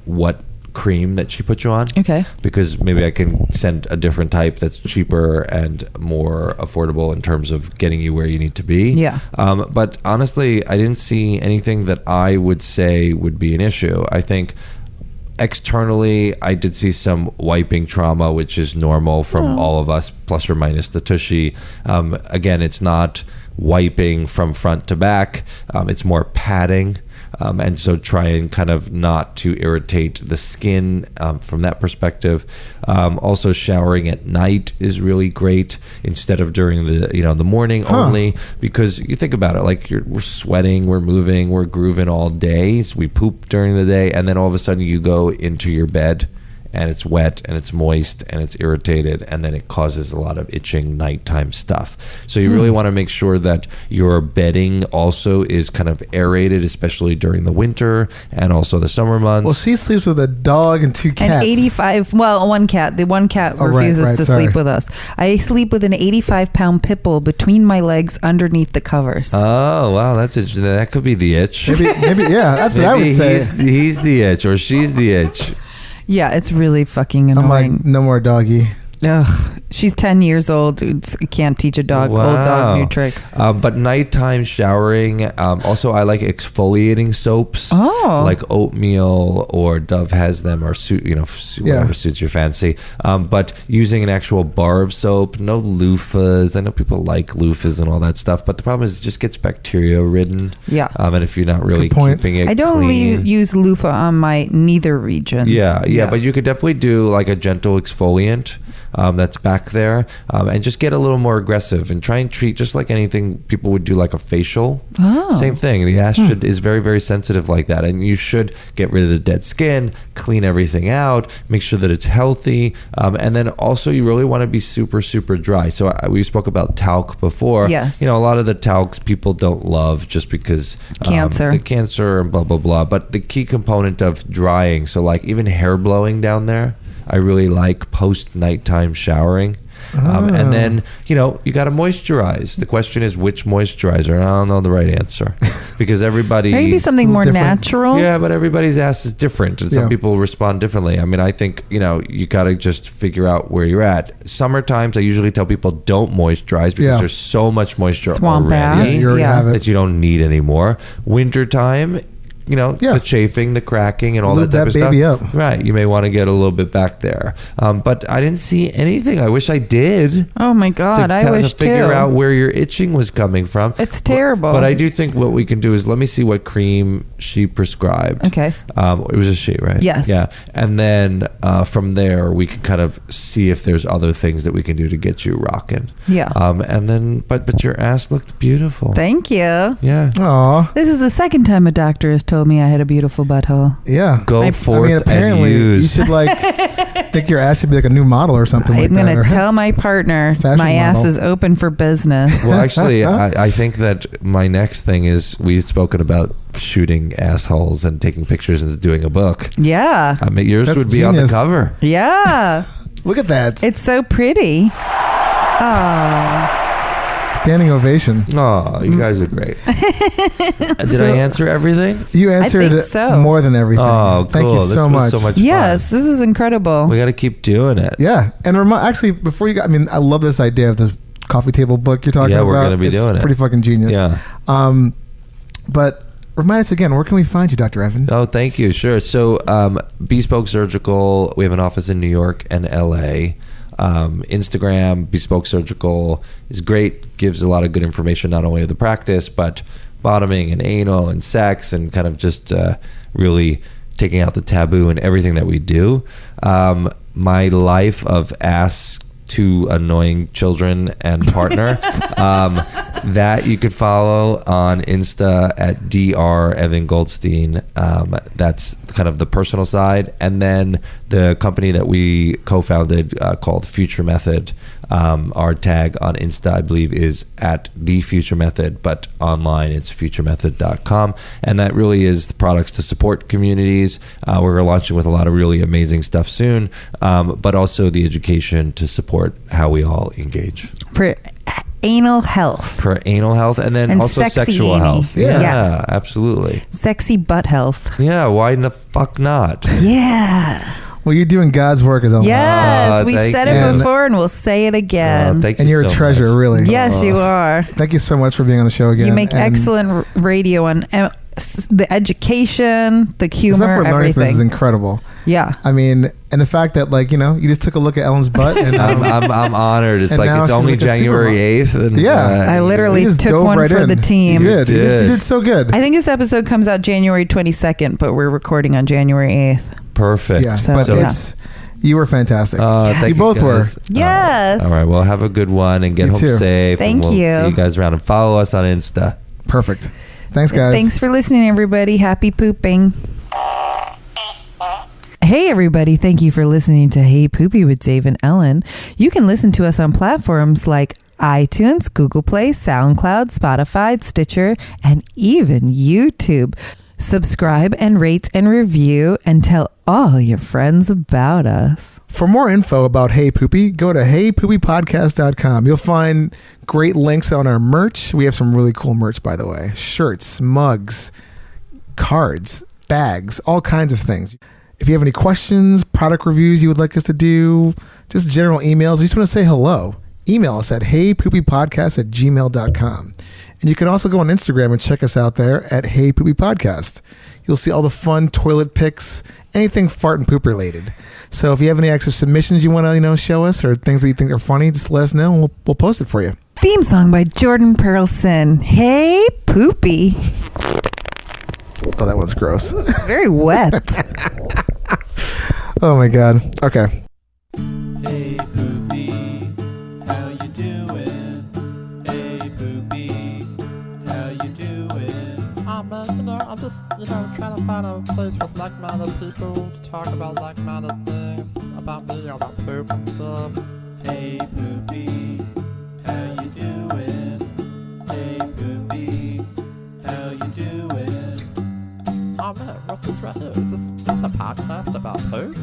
what cream that she put you on. Okay. Because maybe I can send a different type that's cheaper and more affordable in terms of getting you where you need to be. Yeah. But honestly, I didn't see anything that I would say would be an issue. I think externally, I did see some wiping trauma, which is normal from all of us, plus or minus the tushy. Again, it's not wiping from front to back. It's more padding. And so try and kind of not to irritate the skin from that perspective. Also, showering at night is really great instead of during the morning only, because you think about it, like we're sweating, we're moving, we're grooving all day. So we poop during the day, and then all of a sudden you go into your bed and it's wet and it's moist and it's irritated, and then it causes a lot of itching nighttime stuff. So you really want to make sure that your bedding also is kind of aerated, especially during the winter and also the summer months. Well, she sleeps with a dog and two cats. One cat. The one cat refuses to sleep with us. I sleep with an 85-pound pit bull between my legs underneath the covers. Oh, wow. That's interesting. That could be the itch. Maybe yeah, that's what I would say. He's the itch or she's the itch. Yeah, it's really fucking annoying. I'm like, no more doggy. Ugh, she's 10 years old. Can't teach a dog, old dog new tricks. But nighttime showering. Also, I like exfoliating soaps. Like oatmeal, or Dove has them, or whatever suits your fancy. But using an actual bar of soap, no loofahs. I know people like loofahs and all that stuff, but the problem is it just gets bacteria ridden. Yeah. And if you're not really keeping it I don't clean. use loofah on my neither regions. Yeah, but you could definitely do like a gentle exfoliant. that's back there, and just get a little more aggressive and try and treat just like anything people would do, like a facial. Same thing. The ass is very, very sensitive like that, and you should get rid of the dead skin, clean everything out, make sure that it's healthy, and then also you really want to be super, super dry. So we spoke about talc before. Yes. You know, a lot of the talcs people don't love just because Cancer. the cancer and blah blah blah. But the key component of drying, so like even hair blowing down there, I really like post nighttime showering. And then, you know, you got to moisturize. The question is which moisturizer. And I don't know the right answer because everybody... Maybe something more different. natural. Yeah, but everybody's ass is different. And some people respond differently. I mean, I think, you know, you got to just figure out where you're at. Summer times, I usually tell people don't moisturize because there's so much moisture Swamp already ass. You already have it. that you don't need anymore. Winter time... You know, the chafing, the cracking, and all that type of stuff. Baby up. Right. You may want to get a little bit back there. But I didn't see anything. I wish I did. Oh my God, I wish to figure too. out where your itching was coming from. It's terrible. But I do think what we can do is let me see what cream she prescribed. Okay. It was a she, right? Yes. Yeah. And then from there, we can kind of see if there's other things that we can do to get you rocking. Yeah. And then, but your ass looked beautiful. Thank you. Yeah. Aw. This is the second time a doctor has told me I had a beautiful butthole. Yeah. Go forth apparently and use. you should like think your ass should be like a new model or something like I'm that. going to or- tell my partner Fashion my ass model. is open for business. Well, actually, I think that my next thing is we've spoken about shooting assholes and taking pictures and doing a book. Yeah. I mean, yours That's would be on the genius. cover. Yeah. Look at that. It's so pretty. Oh. Standing ovation. Oh, you guys are great. Did I answer everything? You answered think so. more than everything. Oh, Thank cool. you This so was much. so much Yes, fun. this was incredible. We got to keep doing it. Yeah. And actually, before you got, I mean, I love this idea of the coffee table book you're talking Yeah, about. we're gonna be It's doing it. pretty fucking genius. Yeah. But remind us again, where can we find you, Dr. Evan? Oh, thank you. Sure. So, Bespoke Surgical, we have an office in New York and LA. Instagram, Bespoke Surgical is great, gives a lot of good information, not only of the practice, but bottoming and anal and sex and kind of just really taking out the taboo in everything that we do. My life of ass to annoying children and partner, that you could follow on Insta at Dr Evan Goldstein. That's kind of the personal side. And then the company that we co-founded called Future Method, our tag on Insta, I believe, is at The Future Method, but online it's futuremethod.com. And that really is the products to support communities. We're launching with a lot of really amazing stuff soon, but also the education to support how we all engage. For anal health. For anal health and then And also sexy sexual anal. health. Yeah. Yeah, absolutely. Sexy butt health. Yeah, why in the fuck not? Yeah. Well, you're doing God's work as Ellen. Yes, we've thank said you. it before and we'll say it again. Thank you And you're so a treasure, much. really. Yes, you are. Thank you so much for being on the show again. You make And excellent radio on the education, the the stuff humor, we're learning from this is everything. incredible. Yeah. I mean, and the fact that, like, you know, you just took a look at Ellen's butt and I'm honored. It's And like now it's she's only like a January 8th. And, Yeah. I literally you just took dove one right for in. the team. You did. You did. did so good. I think this episode comes out January 22nd, but we're recording on January 8th. Perfect. Yeah, So, but yeah. you were fantastic. Thank You both were. guys. Yes. All right. Well, have a good one and get You home too. safe. Thank and we'll you. See you guys around and follow us on Insta. Perfect. Thanks, guys. Thanks for listening, everybody. Happy pooping. Hey, everybody. Thank you for listening to Hey Poopy with Dave and Ellen. You can listen to us on platforms like iTunes, Google Play, SoundCloud, Spotify, Stitcher, and even YouTube. Subscribe and rate and review and tell all your friends about us. For more info about Hey Poopy, go to heypoopypodcast.com. You'll find great links on our merch. We have some really cool merch, by the way. Shirts, mugs, cards, bags, all kinds of things. If you have any questions, product reviews you would like us to do, just general emails, we just want to say hello. Email us at heypoopypodcast@gmail.com. And you can also go on Instagram and check us out there at Hey Poopy Podcast. You'll see all the fun toilet pics, anything fart and poop related. So if you have any extra submissions you want to, show us or things that you think are funny, just let us know and we'll post it for you. Theme song by Jordan Perlson. Hey Poopy. Oh, that was gross. Very wet. Oh my God. Okay. Hey, poop. trying to find a place with like-minded people to talk about like-minded things about me, about poop and stuff. Hey Poopy, how you doing? Hey Poopy, how you doing? Oh man, what's this right here? Is this a podcast about poop?